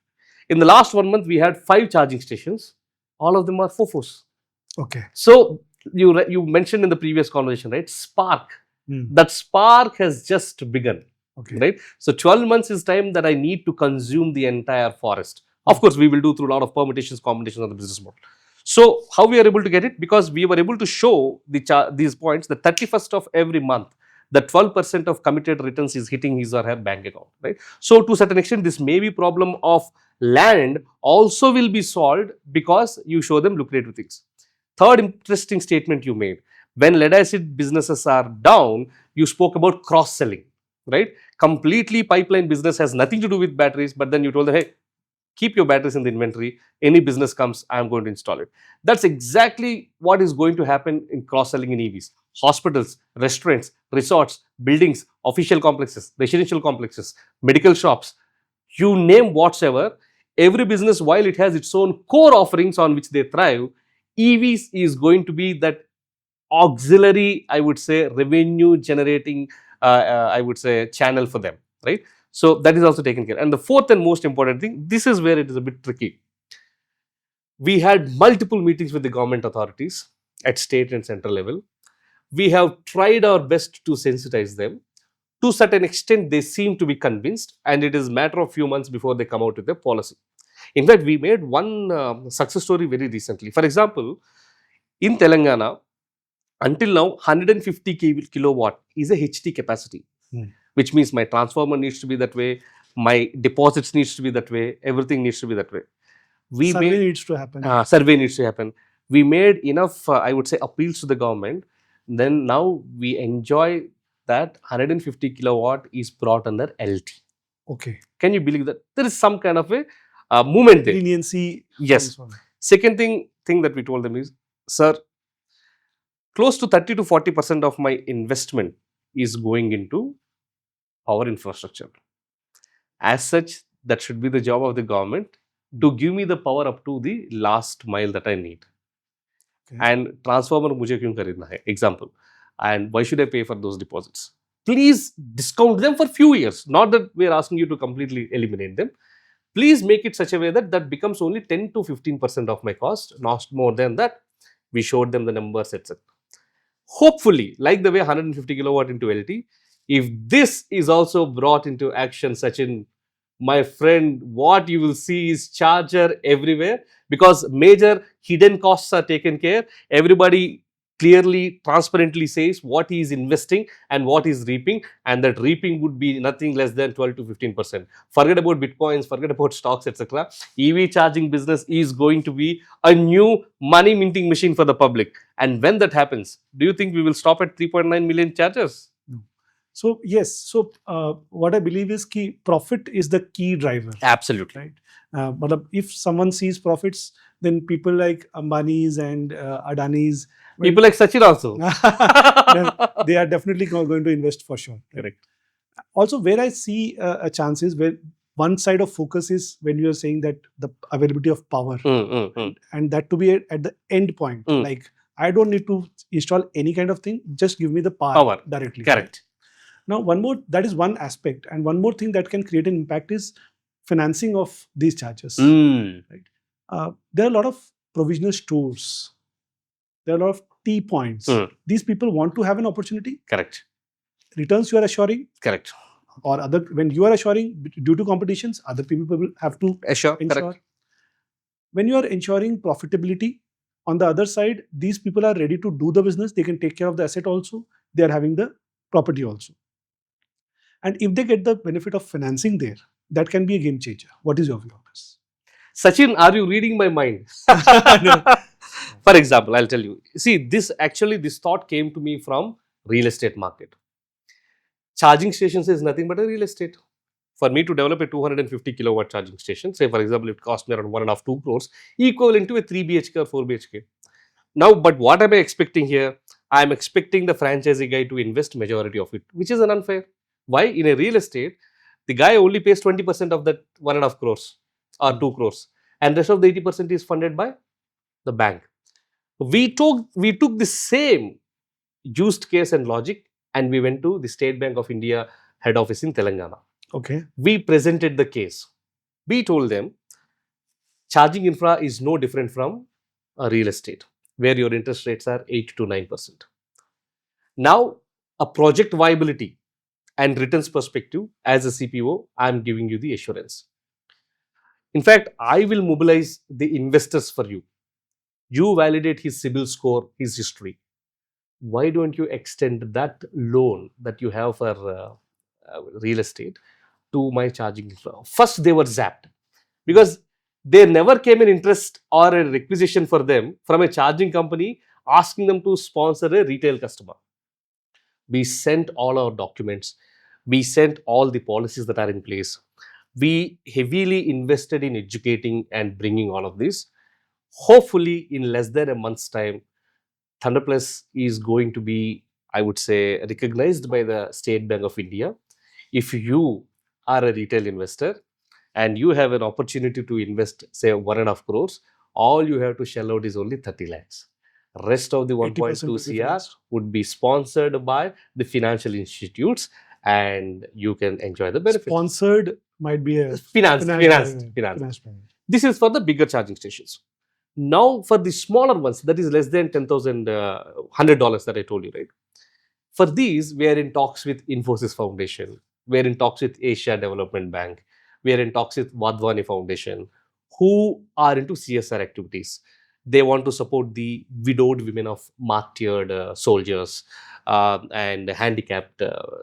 In the last 1 month, we had 5 charging stations. All of them are FOFOs. Okay. So, you mentioned in the previous conversation, right? Spark. That spark has just begun. Okay. Right. So 12 months is time that I need to consume the entire forest. Of course, we will do through a lot of permutations, combinations of the business model. So how we are able to get it? Because we were able to show these points, the 31st of every month, the 12% of committed returns is hitting his or her bank account, right? So to a certain extent, this maybe problem of land also will be solved because you show them lucrative things. Third interesting statement you made, when lead acid businesses are down, you spoke about cross-selling, right? Completely pipeline business has nothing to do with batteries, but then you told them, hey, keep your batteries in the inventory. Any business comes, I am going to install it. That's exactly what is going to happen in cross-selling in EVs. Hospitals, restaurants, resorts, buildings, official complexes, residential complexes, medical shops, you name whatsoever, every business, while it has its own core offerings on which they thrive, EVs is going to be that auxiliary, I would say, revenue generating, I would say, channel for them, right? So that is also taken care. And the fourth and most important thing, this is where it is a bit tricky. We had multiple meetings with the government authorities at state and central level. We have tried our best to sensitize them. To a certain extent, they seem to be convinced, and it is a matter of few months before they come out with their policy. In fact, we made one success story very recently. For example, in Telangana, until now, 150 kilowatt is a HT capacity, which means my transformer needs to be that way, my deposits needs to be that way, everything needs to be that way. Survey needs to happen. Survey needs to happen. We made enough, I would say, appeals to the government. Then now we enjoy that 150 kilowatt is brought under LT. Okay. Can you believe that? There is some kind of a movement there. Leniency. Yes. Second thing that we told them is, sir, close to 30 to 40% of my investment is going into power infrastructure. As such, that should be the job of the government to give me the power up to the last mile that I need. Okay. And transformer मुझे क्यों खरीदना है? Example. And why should I pay for those deposits? Please discount them for few years. Not that we are asking you to completely eliminate them. Please make it such a way that that becomes only 10 to 15% of my cost, not more than that. We showed them the numbers, etc. Hopefully, like the way 150 kilowatt into LT, if this is also brought into action, Sachin, my friend, what you will see is charger everywhere, because major hidden costs are taken care. Everybody clearly, transparently says what he is investing and what he is reaping, and that reaping would be nothing less than 12 to 15%. Forget about bitcoins, forget about stocks, etc. EV charging business is going to be a new money minting machine for the public. And when that happens, do you think we will stop at 3.9 million chargers? So yes, so what I believe is key profit is the key driver. Absolutely. Right. But if someone sees profits, then people like Ambani's and Adani's, People like Sachin also. they are definitely going to invest for sure. Correct. Also, where I see a chance is where one side of focus is when you are saying that the availability of power, and that to be at the end point. Like I don't need to install any kind of thing; just give me the power directly. Correct. Now, one more, that is one aspect, and one more thing that can create an impact is financing of these charges. Right? There are a lot of provisional stores. There are a lot of T points. These people want to have an opportunity. Correct. Returns you are assuring. Correct. Or when you are assuring due to competitions, other people will have to ensure. Correct. When you are ensuring profitability, on the other side, these people are ready to do the business. They can take care of the asset also. They are having the property also. And if they get the benefit of financing there, that can be a game changer. What is your view on this? Sachin, are you reading my mind? For example, I'll tell you. See, this thought came to me from real estate market. Charging stations is nothing but a real estate. For me to develop a 250 kilowatt charging station, say for example, it cost me around 1.5 2 crores, equivalent to a 3 BHK or 4 BHK. Now, but what am I expecting here? I am expecting the franchisee guy to invest majority of it, which is an unfair. Why? In a real estate, the guy only pays 20% of that 1.5 crores or 2 crores, and rest of the 80% is funded by the bank. We took the same used case and logic, and we went to the State Bank of India head office in Telangana. Okay. We presented the case. We told them charging infra is no different from a real estate, where your interest rates are 8 to 9%. Now, a project viability and returns perspective, as a CPO, I am giving you the assurance. In fact, I will mobilize the investors for you. You validate his CIBIL score, his history. Why don't you extend that loan that you have for real estate to my charging infra? First, they were zapped because there never came an interest or a requisition for them from a charging company asking them to sponsor a retail customer. We sent all our documents. We sent all the policies that are in place. We heavily invested in educating and bringing all of this. Hopefully, in less than a month's time, ThunderPlus is going to be, I would say, recognized by the State Bank of India. If you are a retail investor and you have an opportunity to invest, say, 1.5 crores, all you have to shell out is only 30 lakhs. Rest of the 1.2 CR would be sponsored by the financial institutes, and you can enjoy the benefits. Sponsored might be a financed. This is for the bigger charging stations. Now, for the smaller ones, that is less than $10,000, $100 that I told you, right? For these, we are in talks with Infosys Foundation. We are in talks with Asia Development Bank. We are in talks with Vadhwani Foundation, who are into CSR activities. They want to support the widowed women of martyred soldiers and handicapped,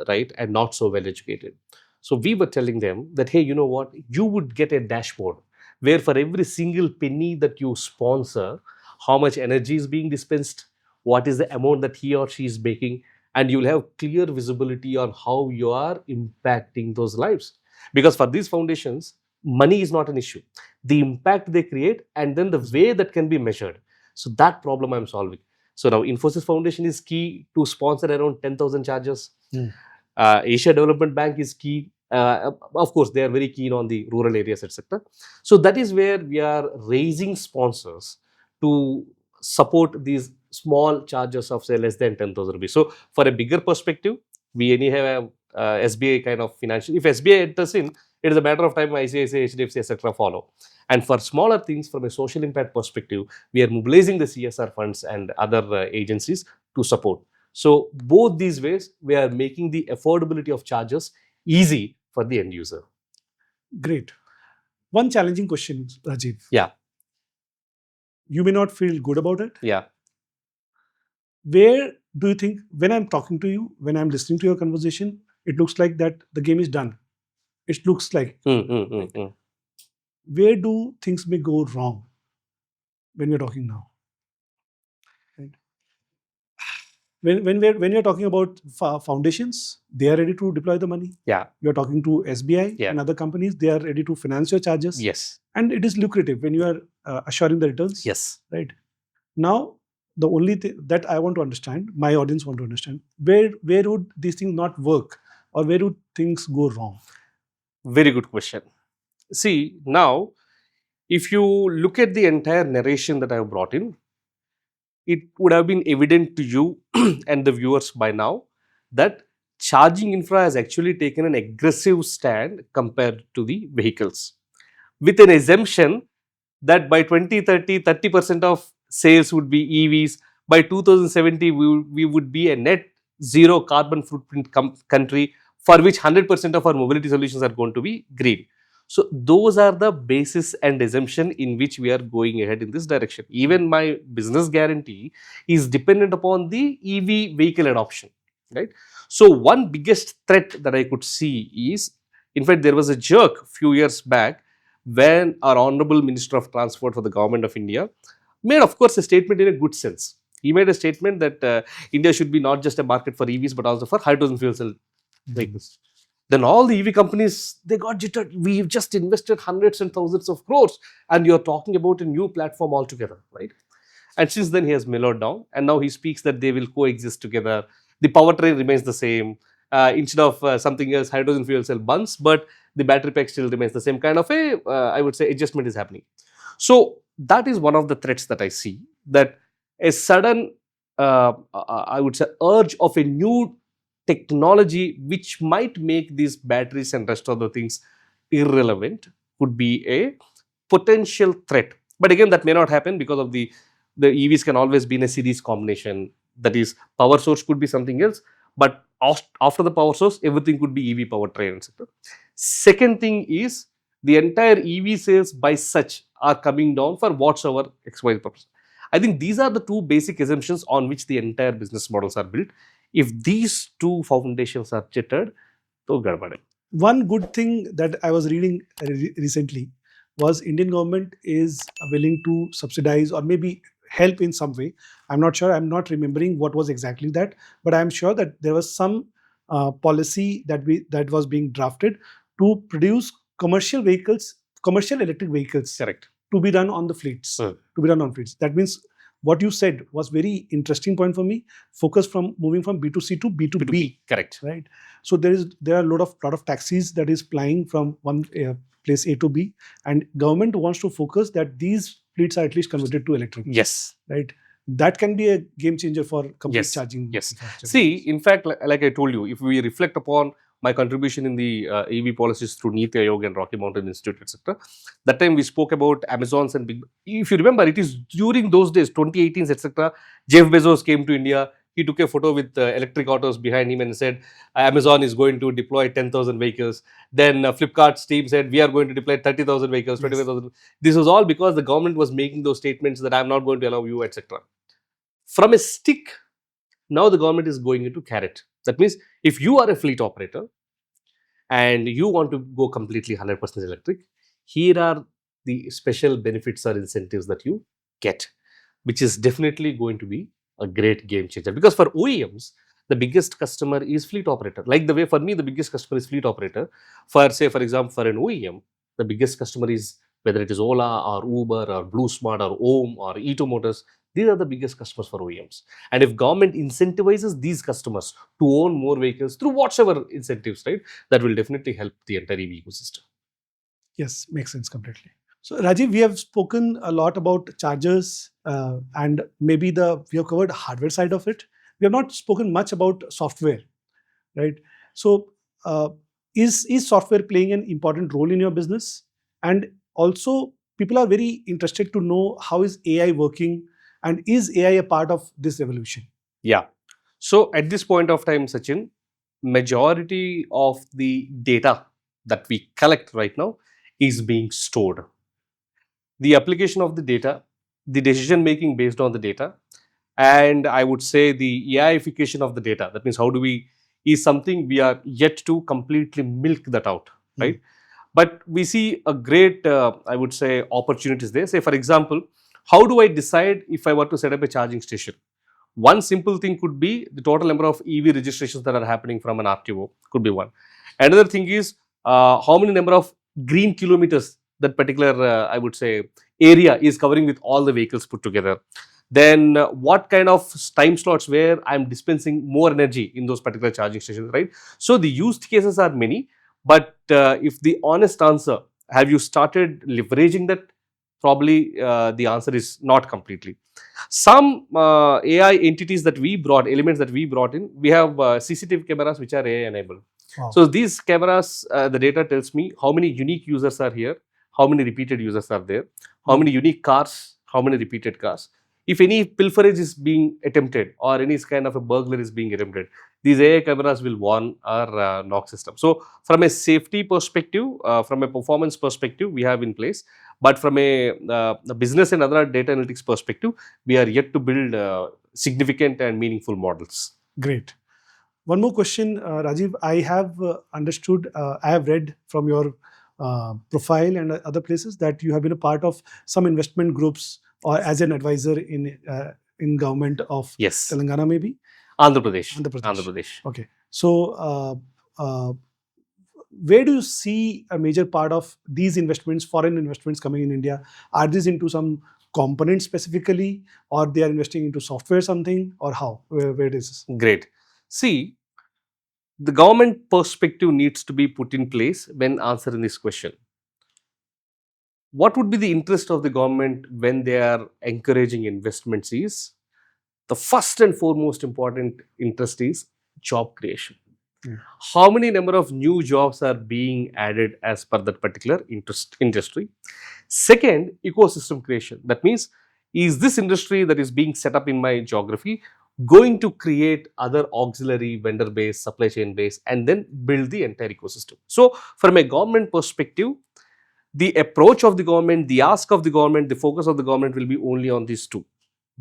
right, and not so well educated. So we were telling them that, hey, you know what? You would get a dashboard where for every single penny that you sponsor, how much energy is being dispensed, what is the amount that he or she is making, and you'll have clear visibility on how you are impacting those lives. Because for these foundations, money is not an issue. The impact they create and then the way that can be measured. So that problem I'm solving. So now Infosys Foundation is key to sponsor around 10,000 chargers. Asia Development Bank is key. Of course, they are very keen on the rural areas, etc. So that is where we are raising sponsors to support these small charges of say less than 10,000 rupees. So for a bigger perspective, we anyhow have SBI kind of financial. If SBI enters in, it is a matter of time ICICI, HDFC, etc. follow. And for smaller things, from a social impact perspective, we are mobilizing the CSR funds and other agencies to support. So both these ways, we are making the affordability of charges easy for the end user. Great. One challenging question, Rajeev. Yeah. You may not feel good about it. Yeah. Where do you think, when I'm talking to you, when I'm listening to your conversation, it looks like that the game is done. It looks like. Where do things may go wrong when we're talking now? Right. When you're talking about foundations, they are ready to deploy the money. Yeah. You're talking to SBI Yeah. and other companies, they are ready to finance your charges. Yes. And it is lucrative when you are assuring the returns. Yes. Right. Now, the only thing that I want to understand, my audience want to understand, where would these things not work, or where would things go wrong? Very good question. See, now, if you look at the entire narration that I have brought in, it would have been evident to you and the viewers by now that charging infra has actually taken an aggressive stand compared to the vehicles, with an assumption that by 2030, 30% of sales would be EVs. By 2070, we would be a net zero carbon footprint country, for which 100% of our mobility solutions are going to be green. So those are the basis and assumption in which we are going ahead in this direction. Even my business guarantee is dependent upon the EV vehicle adoption, right? So one biggest threat that I could see is, in fact, there was a jerk few years back when our Honorable Minister of Transport for the Government of India made, of course, a statement in a good sense. He made a statement that India should be not just a market for EVs, but also for hydrogen fuel cell vehicles. Then all the EV companies, they got jittered. We've just invested hundreds and thousands of crores, and you're talking about a new platform altogether, right? And since then, he has mellowed down, and now he speaks that they will coexist together. The powertrain remains the same. Instead of something else, hydrogen fuel cell buns, but the battery pack still remains the same. Kind of a, I would say, adjustment is happening. So that is one of the threats that I see, that a sudden, I would say, urge of a new technology which might make these batteries and rest of the things irrelevant could be a potential threat. But again, that may not happen because of the EVs can always be in a series combination. That is, power source could be something else, but after the power source, everything could be EV powertrain, etc. Second thing is, the entire EV sales by such are coming down for whatsoever XY purpose. I think these are the two basic assumptions on which the entire business models are built. If these two foundations are jittered, to gadbad hai. One good thing that I was reading recently was Indian government is willing to subsidize or maybe help in some way. I'm not sure. I'm not remembering what was exactly that, but I'm sure that there was some policy that was being drafted to produce commercial vehicles, commercial electric vehicles, Correct. to be run on the fleets. To be run on fleets. That means what you said was very interesting point for me. Focus from moving from B2C to B2B. Correct. Right. So there are a lot of taxis that is plying from one place A to B, and government wants to focus that these fleets are at least converted to electric. Yes. Right. That can be a game changer for complete charging. Yes. See, in fact, like I told you, if we reflect upon my contribution in the EV policies through Niti Aayog and Rocky Mountain Institute, etc. That time we spoke about Amazon's and big. If you remember, it is during those days, 2018, etc. Jeff Bezos came to India. He took a photo with electric autos behind him and said, Amazon is going to deploy 10,000 vehicles. Then Flipkart's team said, we are going to deploy 30,000 vehicles, 25,000. This was all because the government was making those statements that I'm not going to allow you, etc. From a stick, now the government is going into carrot. That means if you are a fleet operator and you want to go completely 100% electric, here are the special benefits or incentives that you get, which is definitely going to be a great game changer. Because for OEMs, the biggest customer is fleet operator. Like the way for me, the biggest customer is fleet operator. For say, for example, for an OEM, the biggest customer is whether it is Ola or Uber or Blue Smart or OHM or E2 Motors, These are the biggest customers for OEMs. And if government incentivizes these customers to own more vehicles through whatever incentives, right, that will definitely help the entire EV ecosystem. Yes, makes sense completely. So Rajiv, we have spoken a lot about chargers and maybe we have covered hardware side of it. We have not spoken much about software, right? So is software playing an important role in your business? And also people are very interested to know how is AI working and is AI a part of this revolution? Yeah. So at this point of time, Sachin, majority of the data that we collect right now is being stored. The application of the data, the decision making based on the data, and I would say the AIification of the data. That means how do we is something we are yet to completely milk that out, right? But we see a great, I would say, opportunities there. Say, for example, how do I decide if I were to set up a charging station? One simple thing could be the total number of EV registrations that are happening from an RTO, could be one. Another thing is how many number of green kilometers that particular, I would say, area is covering with all the vehicles put together. Then what kind of time slots where I'm dispensing more energy in those particular charging stations, right? So the used cases are many, but if the honest answer, have you started leveraging that? Probably the answer is not completely. Some AI entities that we brought, elements that we brought in, we have CCTV cameras which are AI enabled. Wow. So these cameras, the data tells me how many unique users are here, how many repeated users are there, how many unique cars, how many repeated cars. If any pilferage is being attempted or any kind of a burglar is being attempted, these AI cameras will warn our knock system. So from a safety perspective, from a performance perspective, we have in place. But from a business and other data analytics perspective, we are yet to build significant and meaningful models. Great. One more question, Rajiv. I have understood, I have read from your profile and other places that you have been a part of some investment groups or as an advisor in government of Yes. Telangana, maybe? Andhra Pradesh. Andhra Pradesh. Andhra Pradesh. Okay. So, where do you see a major part of these investments, foreign investments coming in India? Are these into some components specifically, or they are investing into software something, or how? Where is this? Great. See, the government perspective needs to be put in place when answering this question. What would be the interest of the government when they are encouraging investments is the first and foremost important interest is job creation. How many number of new jobs are being added as per that particular industry? Second, ecosystem creation. That means, is this industry that is being set up in my geography going to create other auxiliary vendor base, supply chain base, and then build the entire ecosystem? So, from a government perspective, the approach of the government, the ask of the government, the focus of the government will be only on these two.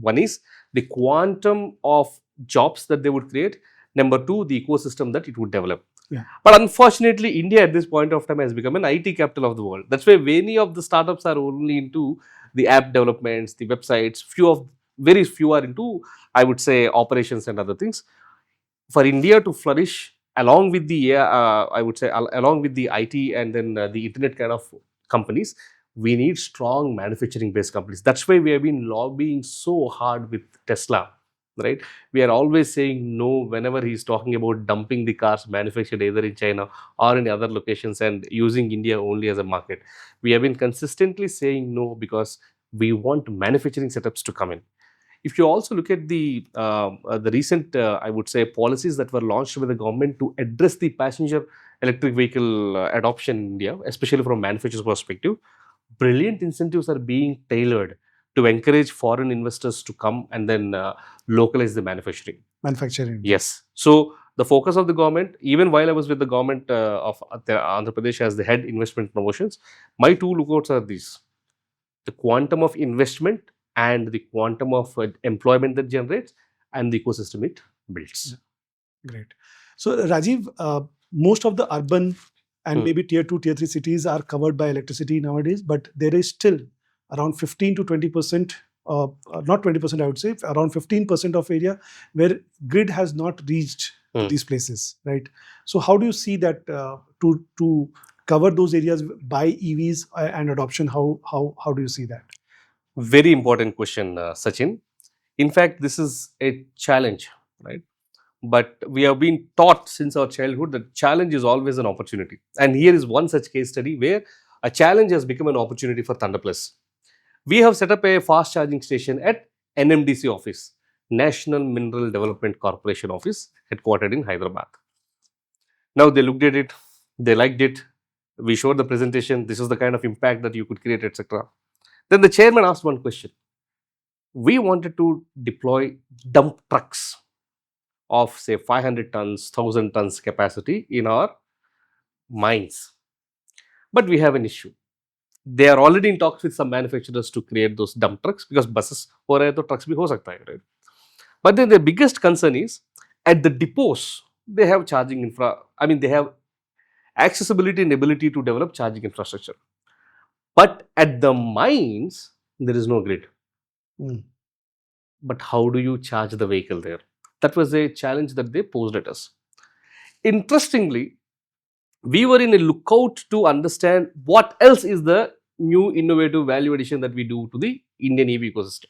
One is the quantum of jobs that they would create. Number two, the ecosystem that it would develop. Yeah. But unfortunately, India at this point of time has become an IT capital of the world. That's why many of the startups are only into the app developments, the websites. Very few are into, I would say, operations and other things. For India to flourish along with the, I would say, along with the IT and then the internet kind of companies, we need strong manufacturing based companies. That's why we have been lobbying so hard with Tesla, right? We are always saying no whenever he's talking about dumping the cars manufactured either in China or in other locations and using India only as a market. We have been consistently saying no because we want manufacturing setups to come in. If you also look at the recent, I would say, policies that were launched by the government to address the passenger electric vehicle adoption in India, especially from a manufacturer's perspective, brilliant incentives are being tailored to encourage foreign investors to come and then localize the manufacturing. Manufacturing. Yes. So the focus of the government, even while I was with the government of Andhra Pradesh as the head investment promotions, my two lookouts are these: the quantum of investment and the quantum of employment that generates and the ecosystem it builds. Great. So Rajiv, most of the urban and maybe tier 2, tier 3 cities are covered by electricity nowadays, but there is still around 15 to 20%, not 20%, I would say, around 15% of area where grid has not reached these places, right? So how do you see that to cover those areas by EVs and adoption? How do you see that? Very important question, Sachin. In fact, this is a challenge, right? But we have been taught since our childhood that challenge is always an opportunity. And here is one such case study where a challenge has become an opportunity for ThunderPlus. We have set up a fast charging station at NMDC office, National Mineral Development Corporation office, headquartered in Hyderabad. Now they looked at it, they liked it. We showed the presentation. This is the kind of impact that you could create, etc. Then the chairman asked one question. We wanted to deploy dump trucks of say 500 tons, 1000 tons capacity in our mines. But we have an issue. They are already in talks with some manufacturers to create those dump trucks because buses हो रहे हैं तो trucks भी हो सकता है, right? But then the biggest concern is at the depots they have charging infra. I mean they have accessibility and ability to develop charging infrastructure. But at the mines there is no grid. But how do you charge the vehicle there? That was a challenge that they posed at us. Interestingly, we were in a lookout to understand what else is the new innovative value addition that we do to the Indian EV ecosystem.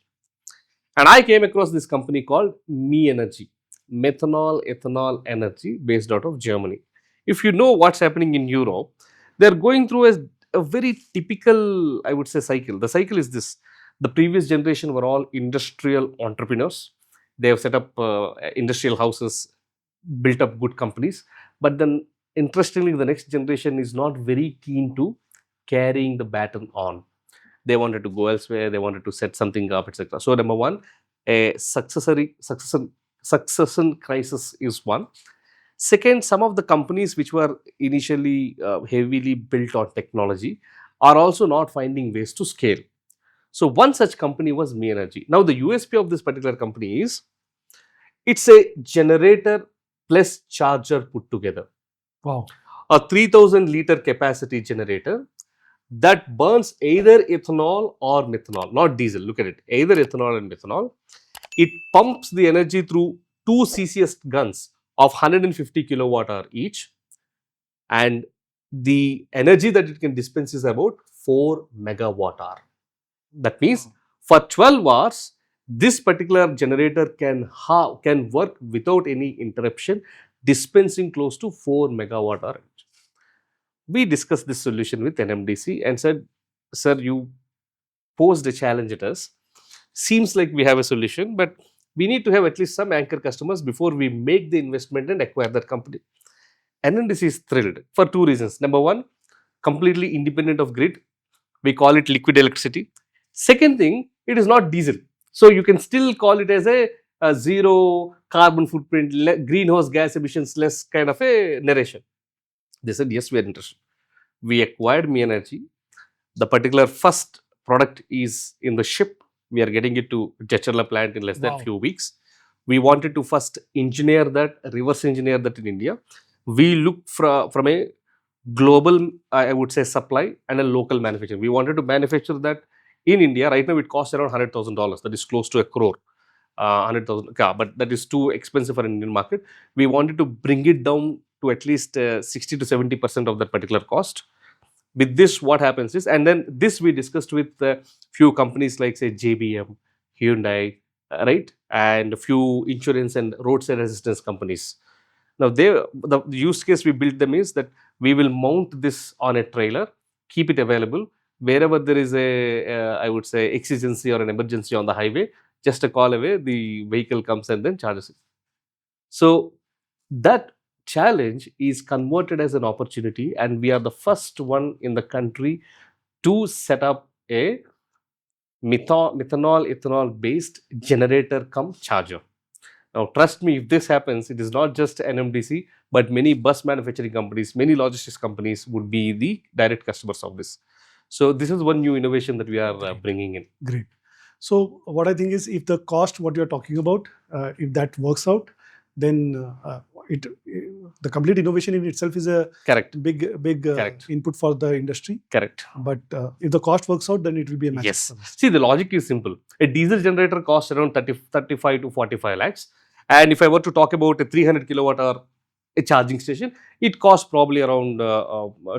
And I came across this company called Me Energy, methanol, ethanol energy based out of Germany. If you know what's happening in Europe, they're going through a very typical, I would say, cycle. The cycle is this. The previous generation were all industrial entrepreneurs. They have set up industrial houses, built up good companies. But then, interestingly, the next generation is not very keen to carrying the baton on. They wanted to go elsewhere. They wanted to set something up, etc. So, number one, a succession crisis is one. Second, some of the companies which were initially heavily built on technology are also not finding ways to scale. So, one such company was Me Energy. Now, the USP of this particular company is it's a generator plus charger put together. Wow. A 3000 liter capacity generator that burns either ethanol or methanol, not diesel. Look at it, either ethanol and methanol. It pumps the energy through two CCS guns of 150 kilowatt hour each, and the energy that it can dispense is about 4 megawatt hour. That means for 12 hours, this particular generator can work without any interruption, dispensing close to 4 megawatt hour. We discussed this solution with NMDC and said, sir, you posed a challenge at us. Seems like we have a solution, but we need to have at least some anchor customers before we make the investment and acquire that company. NMDC is thrilled for two reasons. Number one, completely independent of grid. We call it liquid electricity. Second thing, it is not diesel. So you can still call it as a zero carbon footprint, greenhouse gas emissions less kind of a narration. They said, yes, we are interested. We acquired Me Energy. The particular first product is in the ship. We are getting it to Jacharla plant in less than few weeks. We wanted to first engineer that, reverse engineer that in India. We looked from a global, I would say, supply and a local manufacturing. We wanted to manufacture that in India. Right now, it costs around $100,000. That is close to a crore. 100,000, but that is too expensive for an Indian market. We wanted to bring it down to at least 60 to 70% of that particular cost. With this, what happens is, and then this we discussed with a few companies like say JBM, Hyundai, right, and a few insurance and roadside assistance companies. Now, the use case we built them is that we will mount this on a trailer, keep it available wherever there is a, I would say, exigency or an emergency on the highway. Just a call away, the vehicle comes and then charges it. So that challenge is converted as an opportunity, and we are the first one in the country to set up a methanol ethanol based generator cum charger. Now, trust me, if this happens, it is not just NMDC, but many bus manufacturing companies, many logistics companies would be the direct customers of this. So this is one new innovation that we are bringing in. Great. So what I think is, if the cost, what you're talking about, if that works out, then the complete innovation in itself is a big input for the industry. Correct. But if the cost works out, then it will be a magic. Yes. See, the logic is simple. A diesel generator costs around 35 to 45 lakhs. And if I were to talk about a 300 kilowatt hour a charging station, it costs probably around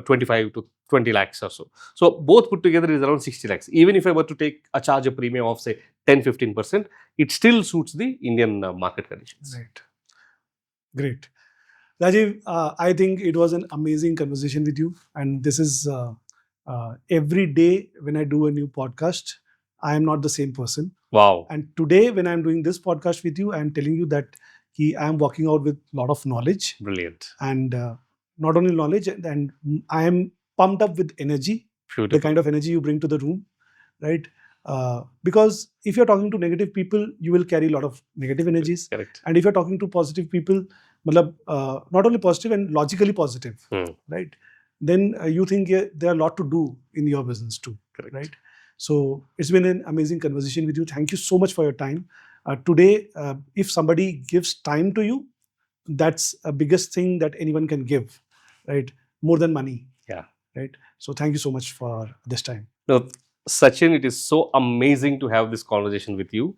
25 to 20 lakhs or so. So both put together is around 60 lakhs. Even if I were to take a charge a premium of say 10-15%, it still suits the Indian market conditions. Right. Great. Rajiv, I think it was an amazing conversation with you. And this is every day when I do a new podcast, I am not the same person. Wow. And today, when I'm doing this podcast with you, I'm telling you that I am walking out with a lot of knowledge. Brilliant. And not only knowledge, and I am pumped up with energy, Beautiful. the kind of energy you bring to the room, right? Because if you're talking to negative people, you will carry a lot of negative energies. Correct. And if you're talking to positive people, not only positive and logically positive, right? Then you think there are a lot to do in your business too, Correct. right? So it's been an amazing conversation with you. Thank you so much for your time. Today, if somebody gives time to you, that's a biggest thing that anyone can give, right? More than money. Yeah. Right. So thank you so much for this time. No, Sachin, it is so amazing to have this conversation with you.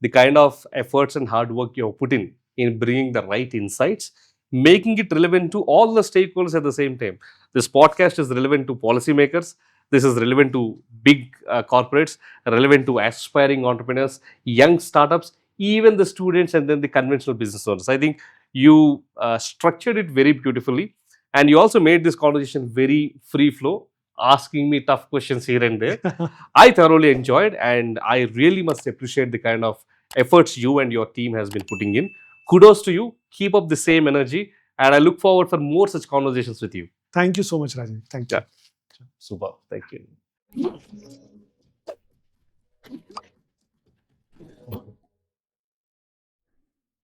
The kind of efforts and hard work you have put in bringing the right insights, making it relevant to all the stakeholders at the same time. This podcast is relevant to policymakers. This is relevant to big corporates, relevant to aspiring entrepreneurs, young startups, even the students, and then the conventional business owners. I think you structured it very beautifully, and you also made this conversation very free flow, asking me tough questions here and there. I thoroughly enjoyed, and I really must appreciate the kind of efforts you and your team has been putting in. Kudos to you. Keep up the same energy, and I look forward for more such conversations with you. Thank you so much, Rajeev. Thank you. Yeah. Super. Thank you.